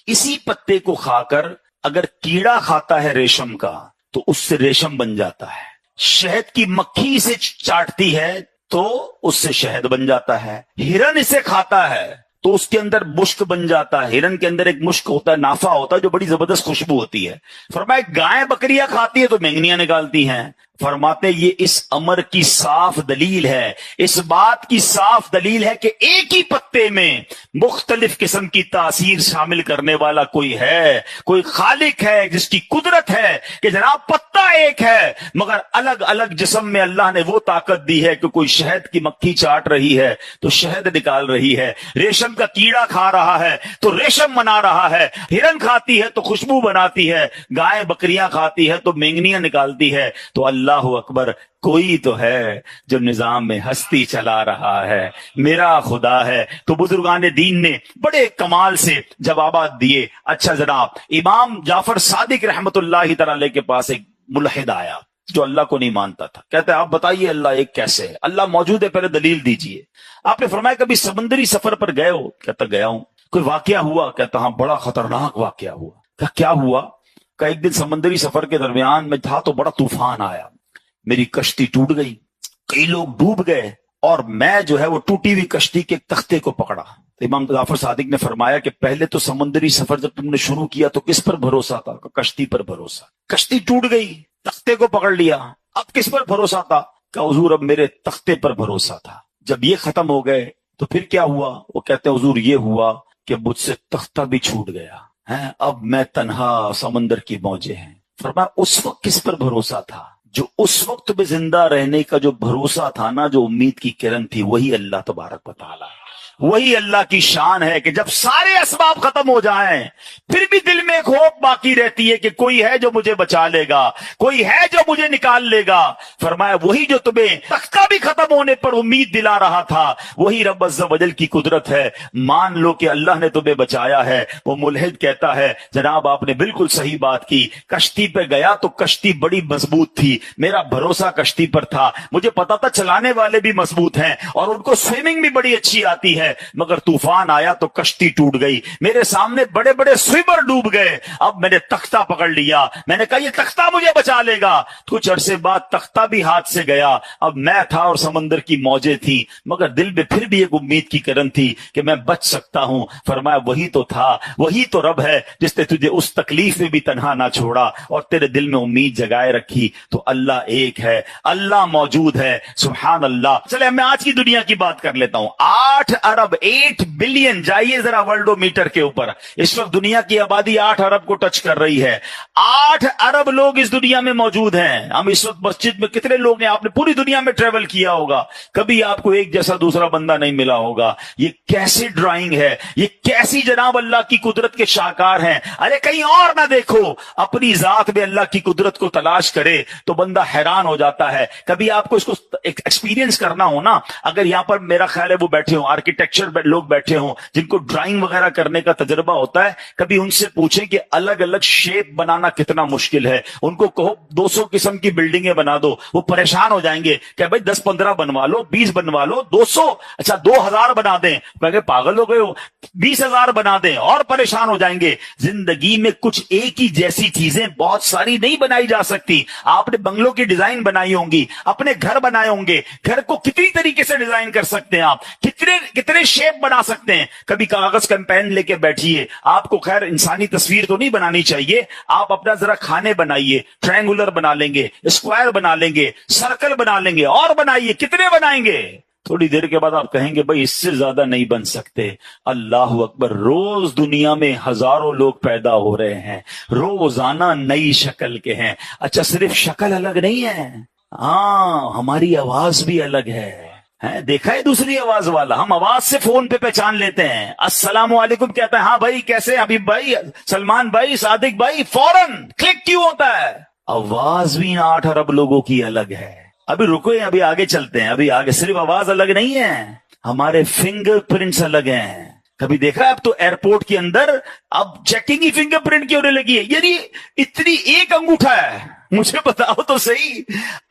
اسی پتے کو کھا کر اگر کیڑا کھاتا ہے ریشم کا تو اس سے ریشم بن جاتا ہے، شہد کی مکھی اسے چاٹتی ہے تو اس سے شہد بن جاتا ہے، ہرن اسے کھاتا ہے تو اس کے اندر مشک بن جاتا ہے، ہرن کے اندر ایک مشک ہوتا ہے، نافع ہوتا ہے جو بڑی زبردست خوشبو ہوتی ہے۔ فرمایا گائیں بکریاں کھاتی ہے تو مینگنیاں نکالتی ہیں۔ فرماتے یہ اس امر کی صاف دلیل ہے، اس بات کی صاف دلیل ہے کہ ایک ہی پتے میں مختلف قسم کی تاثیر شامل کرنے والا کوئی ہے، کوئی خالق ہے جس کی قدرت ہے کہ جناب پتا ایک ہے مگر الگ الگ جسم میں اللہ نے وہ طاقت دی ہے کہ کوئی شہد کی مکھی چاٹ رہی ہے تو شہد نکال رہی ہے، ریشم کا کیڑا کھا رہا ہے تو ریشم بنا رہا ہے، ہرن کھاتی ہے تو خوشبو بناتی ہے، گائے بکریاں کھاتی ہے تو مینگنیاں نکالتی ہے۔ تو اللہ اکبر، کوئی تو ہے جو نظام میں ہستی چلا رہا ہے، میرا خدا ہے۔ تو بزرگان دین نے بڑے کمال سے جوابات دیے۔ اچھا جناب، امام جعفر صادق رحمت اللہ تعالی کے پاس ایک ملحد آیا جو اللہ کو نہیں مانتا تھا، کہتے ہیں آپ بتائیے اللہ ایک کیسے ہے؟ اللہ موجود ہے، پہلے دلیل دیجئے۔ آپ نے فرمایا کبھی سمندری سفر پر گئے ہو؟ کہتا گیا ہوں۔ کوئی واقعہ ہوا؟ کہتا ہاں بڑا خطرناک واقعہ ہوا۔ کیا ہوا؟ کہ ایک دن سمندری سفر کے درمیان میں تھا تو بڑا طوفان آیا، میری کشتی ٹوٹ گئی، کئی لوگ ڈوب گئے اور میں جو ہے وہ ٹوٹی ہوئی کشتی کے تختے کو پکڑا۔ امام جعفر صادق نے فرمایا کہ پہلے تو سمندری سفر جب تم نے شروع کیا تو کس پر بھروسہ تھا؟ کشتی پر بھروسہ، کشتی ٹوٹ گئی، تختے کو پکڑ لیا، اب کس پر بھروسہ تھا؟ کہ حضور اب میرے تختے پر بھروسہ تھا۔ جب یہ ختم ہو گئے تو پھر کیا ہوا؟ وہ کہتے ہیں حضور یہ ہوا کہ مجھ سے تختہ بھی چھوٹ گیا ہے، اب میں تنہا، سمندر کی موجیں ہیں۔ فرمایا اس وقت کس پر بھروسہ تھا؟ جو اس وقت بھی زندہ رہنے کا جو بھروسہ تھا نا، جو امید کی کرن تھی، وہی اللہ تبارک و تعالی، وہی اللہ کی شان ہے کہ جب سارے اسباب ختم ہو جائیں پھر بھی دل میں ایک ہوپ باقی رہتی ہے کہ کوئی ہے جو مجھے بچا لے گا، کوئی ہے جو مجھے نکال لے گا۔ فرمایا وہی جو تمہیں تختہ بھی ختم ہونے پر امید دلا رہا تھا، وہی رب عز و جل کی قدرت ہے، مان لو کہ اللہ نے تمہیں بچایا ہے۔ وہ ملحد کہتا ہے جناب آپ نے بالکل صحیح بات کی، کشتی پہ گیا تو کشتی بڑی مضبوط تھی، میرا بھروسہ کشتی پر تھا، مجھے پتا تھا چلانے والے بھی مضبوط ہیں اور ان کو سوئمنگ بھی بڑی اچھی آتی ہے، مگر طوفان آیا تو کشتی ٹوٹ گئی، میرے سامنے بڑے بڑے سوئمر ڈوب گئے، اب میں نے تختہ پکڑ لیا، میں نے کہا یہ تختہ مجھے بچا لے گا۔ کچھ عرصے بعد تختہ بھی ہاتھ سے گیا، اب میں تھا اور سمندر کی موجیں تھیں، مگر دل میں پھر بھی ایک امید کی کرن تھی کہ میں بچ سکتا ہوں۔ فرمایا وہی تو تھا، وہی تو رب ہے جس نے تجھے اس تکلیف میں بھی تنہا نہ چھوڑا اور تیرے دل میں امید جگائے رکھی۔ تو اللہ ایک ہے، اللہ موجود ہے، سبحان اللہ۔ چلے میں آج کی دنیا کی بات کر لیتا ہوں۔ 8 بلین، جائیے ذرا ورلڈو میٹر کے اوپر، اس وقت دنیا کی آبادی 8 ارب کو ٹچ کر رہی ہے۔ 8 ارب لوگ اس دنیا میں موجود ہیں۔ ہم اس وقت مسجد میں کتنے لوگ ہیں؟ آپ نے پوری دنیا میں ٹریول کیا ہوگا، کبھی آپ کو ایک جیسا دوسرا بندہ نہیں ملا ہوگا۔ یہ کیسی ڈرائنگ ہے، یہ کیسی جناب اللہ کی قدرت کے شاہکار ہیں۔ ارے کہیں اور نہ دیکھو، اپنی ذات میں اللہ کی قدرت کو تلاش کرے تو بندہ حیران ہو جاتا ہے۔ کبھی آپ کو اس کو ایکسپیرینس کرنا ہو نا، اگر یہاں پر میرا خیال ہے وہ بیٹھے ہوں آرکیٹیکچر لوگ بیٹھے ہوں جن کو ڈرائنگ وغیرہ کرنے کا تجربہ ہوتا ہے، کبھی ان سے پوچھیں کہ الگ الگ شیپ بنانا کتنا مشکل ہے، ان کو کہو 200 قسم کی بلڈنگیں بنا دو، وہ پریشان ہو جائیں گے کہ بھائی 10-15 بنوا لو، 20 بنوا لو، 200 اچھا 2000 بنا دیں، میں کہ پاگل ہو گئے ہو، 20,000 بنا دیں، اور پریشان ہو جائیں گے۔ زندگی میں کچھ ایک ہی جیسی چیزیں بہت ساری نہیں بنائی جا سکتی۔ آپ نے بنگلوں کی ڈیزائن بنائی ہوں گی، اپنے گھر بنائے ہوں گے، گھر کو کتنی طریقے سے ڈیزائن کر سکتے ہیں آپ، کتنے شیپ بنا سکتے ہیں۔ کبھی کاغذ کا پین لے کے بیٹھیے، آپ کو خیر انسانی تصویر تو نہیں بنانی چاہیے، آپ اپنا ذرا کھانے بنائیے، ٹرائنگولر بنا لیں گے، اسکوائر بنا لیں گے، سرکل بنا لیں گے، اور بنائیے، کتنے بنائیں گے؟ تھوڑی دیر کے بعد آپ کہیں گے بھائی اس سے زیادہ نہیں بن سکتے۔ اللہ اکبر، روز دنیا میں ہزاروں لوگ پیدا ہو رہے ہیں، روزانہ نئی شکل کے ہیں۔ اچھا صرف شکل الگ نہیں ہے، ہاں ہماری آواز بھی الگ ہے۔ دیکھا ہے دوسری آواز والا، ہم آواز سے فون پہ پہچان لیتے ہیں، السلام علیکم کہتا ہے، ہاں بھائی کیسے، حبیب بھائی، سلمان بھائی، صادق بھائی، فوراً کلک کیوں ہوتا ہے؟ آواز بھی 8 ارب لوگوں کی الگ ہے۔ ابھی رکو، ابھی آگے چلتے ہیں، ابھی آگے صرف آواز الگ نہیں ہے، ہمارے فنگر پرنٹس الگ ہیں۔ کبھی دیکھا ہے اب تو ایئرپورٹ کے اندر اب چیکنگ ہی فنگر پرنٹ کی ہونے لگی ہے، یعنی اتنی ایک انگوٹھا ہے، مجھے بتاؤ تو صحیح،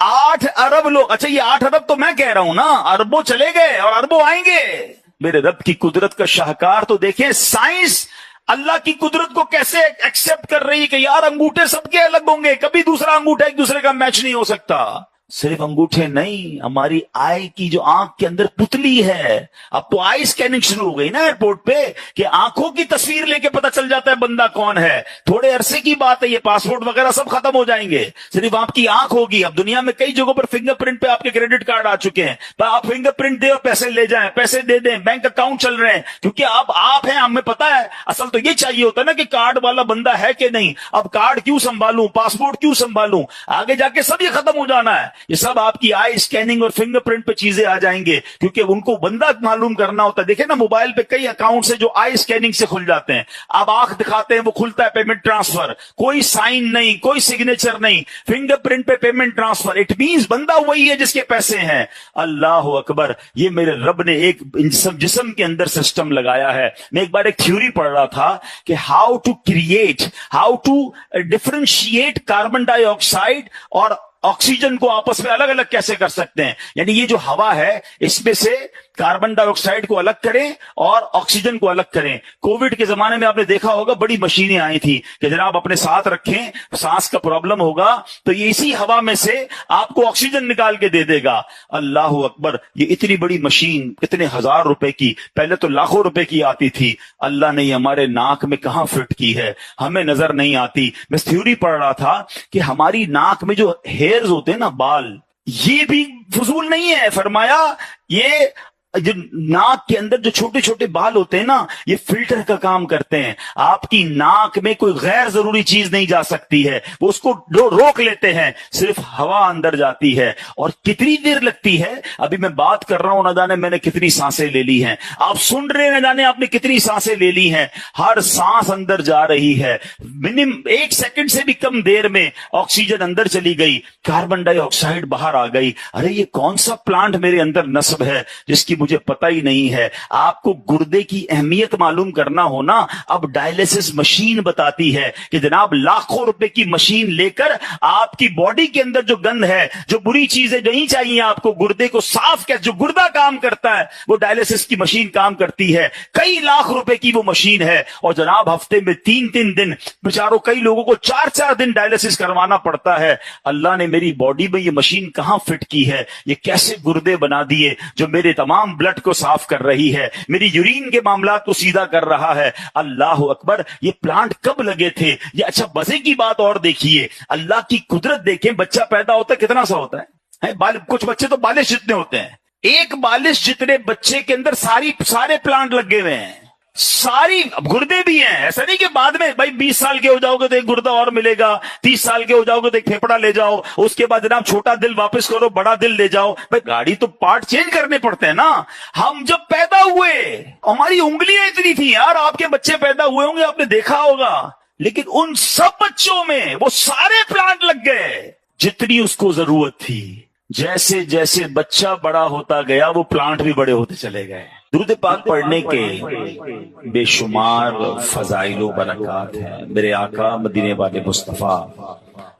8 ارب لوگ، اچھا یہ 8 ارب تو میں کہہ رہا ہوں نا، اربوں چلے گئے اور اربوں آئیں گے۔ میرے رب کی قدرت کا شاہکار تو دیکھیں، سائنس اللہ کی قدرت کو کیسے ایکسپٹ کر رہی نہیں کہ یار انگوٹھے سب کے الگ ہوں گے، کبھی دوسرا انگوٹھا ایک دوسرے کا میچ نہیں ہو سکتا۔ صرف انگوٹھے نہیں، ہماری آئی کی جو آنکھ کے اندر پتلی ہے، اب تو آئی سکیننگ شروع ہو گئی نا ایئرپورٹ پہ، کہ آنکھوں کی تصویر لے کے پتہ چل جاتا ہے بندہ کون ہے۔ تھوڑے عرصے کی بات ہے، یہ پاسپورٹ وغیرہ سب ختم ہو جائیں گے، صرف آپ کی آنکھ ہوگی۔ اب دنیا میں کئی جگہوں پر فنگر پرنٹ پہ آپ کے کریڈٹ کارڈ آ چکے ہیں، پر آپ فنگر پرنٹ دیں اور پیسے لے جائیں، پیسے دے دیں، بینک اکاؤنٹ چل رہے ہیں، کیونکہ آپ ہیں، ہمیں پتا ہے۔ اصل تو یہ چاہیے ہوتا ہے نا کہ کارڈ والا بندہ ہے کہ نہیں، اب کارڈ کیوں سنبھالوں، پاسپورٹ کیوں سنبھالوں، آگے جا کے سب یہ ختم ہو جانا ہے۔ یہ سب آپ کی آئی اسکیننگ اور فنگر پرنٹ پہ چیزیں آ جائیں گے، کیونکہ ان کو بندہ معلوم کرنا ہوتا ہے۔ دیکھیں نا موبائل پہ کئی اکاؤنٹ سے جو آئی اسکیننگ سے کھل جاتے ہیں، آپ آنکھ دکھاتے ہیں وہ کھلتا ہے، پیمنٹ ٹرانسفر، کوئی سائن نہیں، کوئی سگنیچر نہیں، فنگر پرنٹ پہ پیمنٹ ٹرانسفر، اٹ مینز بندہ وہی ہے جس کے پیسے ہیں۔ اللہ اکبر، یہ میرے رب نے ایک جسم کے اندر سسٹم لگایا ہے۔ میں ایک بار ایک تھیوری پڑھ رہا تھا کہ ہاؤ ٹو ڈفرینشیٹ کاربن ڈائی آکسائڈ اور آکسیجن کو آپس میں الگ الگ کیسے کر سکتے ہیں۔ یعنی یہ جو ہوا ہے اس میں سے کاربن ڈائی آکسائڈ کو الگ کریں اور آکسیجن کو الگ کریں۔ کووڈ کے زمانے میں آپ نے دیکھا ہوگا بڑی مشینیں آئی تھی کہ جناب اپنے ساتھ رکھیں، سانس کا پرابلم ہوگا تو یہ اسی ہوا میں سے آپ کو آکسیجن نکال کے دے دے گا۔ اللہ اکبر، یہ اتنی بڑی مشین کتنے ہزار روپے کی، پہلے تو لاکھوں روپے کی آتی تھی، اللہ نے یہ ہمارے ناک میں کہاں فٹ کی ہے، ہمیں نظر نہیں آتی۔ میں تھیوری پڑھ رہا تھا کہ ہماری ناک میں جو ہیئرز ہوتے ہیں نا، بال، یہ بھی فضول نہیں ہے۔ فرمایا یہ جو ناک کے اندر جو چھوٹے چھوٹے بال ہوتے ہیں نا، یہ فلٹر کا کام کرتے ہیں۔ آپ کی ناک میں کوئی غیر ضروری چیز نہیں جا سکتی ہے، وہ اس کو روک لیتے ہیں، صرف ہوا اندر جاتی ہے۔ اور کتنی دیر لگتی ہے، ابھی میں بات کر رہا ہوں نہ جانے میں نے کتنی سانسیں لے لی ہیں، آپ سن رہے ہیں نہ جانے آپ نے کتنی سانسیں لے لی ہیں، ہر سانس اندر جا رہی ہے۔ منیمم 1 سیکنڈ سے بھی کم دیر میں آکسیجن اندر چلی گئی، کاربن ڈائی آکسائڈ باہر آ گئی۔ ارے یہ کون سا پلانٹ میرے اندر نصب ہے جس کی مجھے پتہ ہی نہیں ہے۔ آپ کو گردے کی اہمیت معلوم کرنا ہونا، اب ڈائلیسس مشین بتاتی ہے کہ جناب لاکھوں روپے کی مشین لے کر آپ کی باڈی کے اندر جو گند ہے، جو بری چیزیں نہیں چاہیے آپ کو، گردے کو صاف کر، جو گردہ کام کرتا ہے وہ ڈائلیسس کی مشین کام کرتی ہے۔ کئی لاکھ روپے کی وہ مشین ہے، اور جناب ہفتے میں 3 دن بیچاروں کئی لوگوں کو 4 دن ڈائلیسس کروانا پڑتا ہے۔ اللہ نے میری باڈی میں یہ مشین کہاں فٹ کی ہے، یہ کیسے گردے بنا دیے جو میرے تمام بلڈ کو صاف کر رہی ہے، میری یورین کے معاملات کو سیدھا کر رہا ہے۔ اللہ اکبر، یہ پلانٹ کب لگے تھے یہ؟ اچھا مزے کی بات اور دیکھیے، اللہ کی قدرت دیکھیں، بچہ پیدا ہوتا ہے کتنا سا ہوتا ہے، کچھ بچے تو بالش جتنے ہوتے ہیں، ایک بالش جتنے بچے کے اندر سارے پلانٹ لگے ہوئے ہیں، ساری گردے بھی ہیں۔ ایسا نہیں کہ بعد میں بھائی 20 سال کے ہو جاؤ گے تو ایک گردہ اور ملے گا، 30 سال کے ہو جاؤ گے تو ایک پھیپڑا لے جاؤ، اس کے بعد جناب چھوٹا دل واپس کرو، بڑا دل لے جاؤ۔ بھائی گاڑی تو پارٹ چینج کرنے پڑتے ہیں نا۔ ہم جب پیدا ہوئے ہماری انگلیاں اتنی تھی یار، آپ کے بچے پیدا ہوئے ہوں گے آپ نے دیکھا ہوگا، لیکن ان سب بچوں میں وہ سارے پلانٹ لگ گئے جتنی اس کو ضرورت تھی۔ جیسے جیسے بچہ بڑا ہوتا گیا وہ پلانٹ بھی بڑے ہوتے چلے گئے۔ درود پاک پڑھنے کے بے شمار فضائل و برکات ہیں۔ میرے آقا مدینے والے مصطفیٰ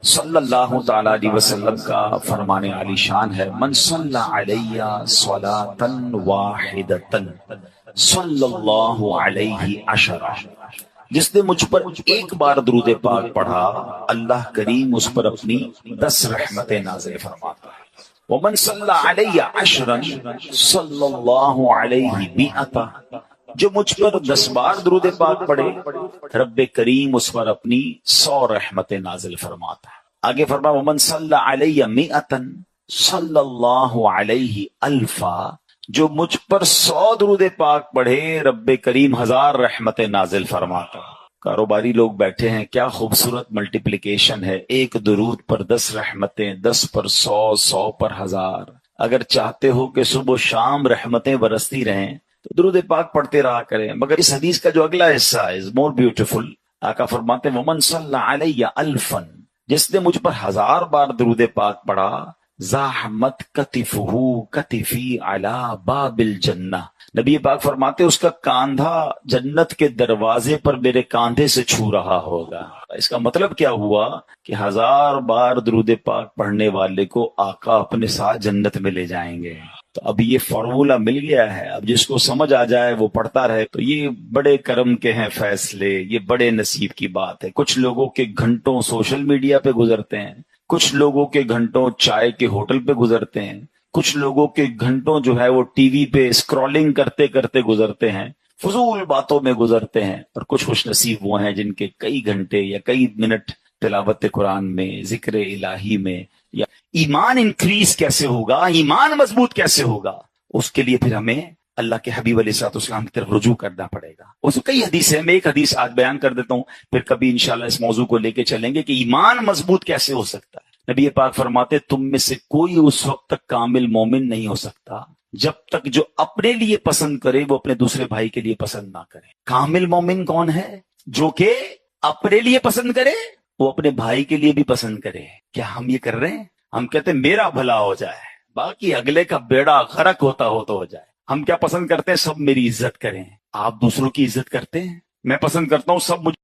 صلی اللہ تعالی علیہ وسلم کا فرمان عالی شان ہے، من صلی علیہ صلاۃ واحدۃ صلی اللہ علیہ عشرہ، جس نے مجھ پر ایک بار درود پاک پڑھا اللہ کریم اس پر اپنی 10 رحمتیں نازل فرماتا ہے۔ ومن صلی علیہ عشرا صلی اللہ علیہ مئۃ، جو مجھ پر 10 بار درود پاک پڑھے رب کریم اس پر اپنی 100 رحمتیں نازل فرماتا ہے۔ آگے فرمایا ومن صلی علیہ مئۃ صلی اللہ علیہ الفا، جو مجھ پر 100 درود پاک پڑھے رب کریم 1000 رحمتیں نازل فرماتا ہے۔ کاروباری لوگ بیٹھے ہیں، کیا خوبصورت ملٹیپلیکیشن ہے، ایک درود پر 10 رحمتیں، 10 پر 100، 100 پر 1000۔ اگر چاہتے ہو کہ صبح و شام رحمتیں برستی رہیں تو درود پاک پڑھتے رہا کریں۔ مگر اس حدیث کا جو اگلا حصہ ہے مور بیوٹیفل، آقا فرماتے ہیں ومن صلی علیہ الفا، جس نے مجھ پر 1000 بار درود پاک پڑھا زاحمت کتفہ کتفی علی باب الجنہ، نبی پاک فرماتے اس کا کاندھا جنت کے دروازے پر میرے کاندھے سے چھو رہا ہوگا۔ اس کا مطلب کیا ہوا کہ 1000 بار درود پاک پڑھنے والے کو آقا اپنے ساتھ جنت میں لے جائیں گے۔ تو اب یہ فارمولا مل گیا ہے، اب جس کو سمجھ آ جائے وہ پڑھتا رہے۔ تو یہ بڑے کرم کے ہیں فیصلے، یہ بڑے نصیب کی بات ہے۔ کچھ لوگوں کے گھنٹوں سوشل میڈیا پہ گزرتے ہیں، کچھ لوگوں کے گھنٹوں چائے کے ہوٹل پہ گزرتے ہیں، کچھ لوگوں کے گھنٹوں جو ہے وہ ٹی وی پہ اسکرولنگ کرتے کرتے گزرتے ہیں، فضول باتوں میں گزرتے ہیں، اور کچھ خوش نصیب وہ ہیں جن کے کئی گھنٹے یا کئی منٹ تلاوت قرآن میں، ذکر الہی میں۔ یا ایمان انکریز کیسے ہوگا، ایمان مضبوط کیسے ہوگا، اس کے لیے پھر ہمیں اللہ کے حبیب علیہ الصلوۃ والسلام کی طرف رجوع کرنا پڑے گا۔ اس میں کئی حدیث ہیں، میں ایک حدیث آج بیان کر دیتا ہوں، پھر کبھی انشاءاللہ اس موضوع کو لے کے چلیں گے کہ ایمان مضبوط کیسے ہو سکتا ہے۔ نبی پاک فرماتے تم میں سے کوئی اس وقت تک کامل مومن نہیں ہو سکتا جب تک جو اپنے لیے پسند کرے وہ اپنے دوسرے بھائی کے لیے پسند نہ کرے۔ کامل مومن کون ہے؟ جو کہ اپنے لیے پسند کرے وہ اپنے بھائی کے لیے بھی پسند کرے۔ کیا ہم یہ کر رہے ہیں؟ ہم کہتے ہیں میرا بھلا ہو جائے، باقی اگلے کا بیڑا غرق ہوتا ہو تو ہو جائے۔ ہم کیا پسند کرتے ہیں؟ سب میری عزت کریں۔ آپ دوسروں کی عزت کرتے ہیں؟ میں پسند کرتا ہوں سب مجھے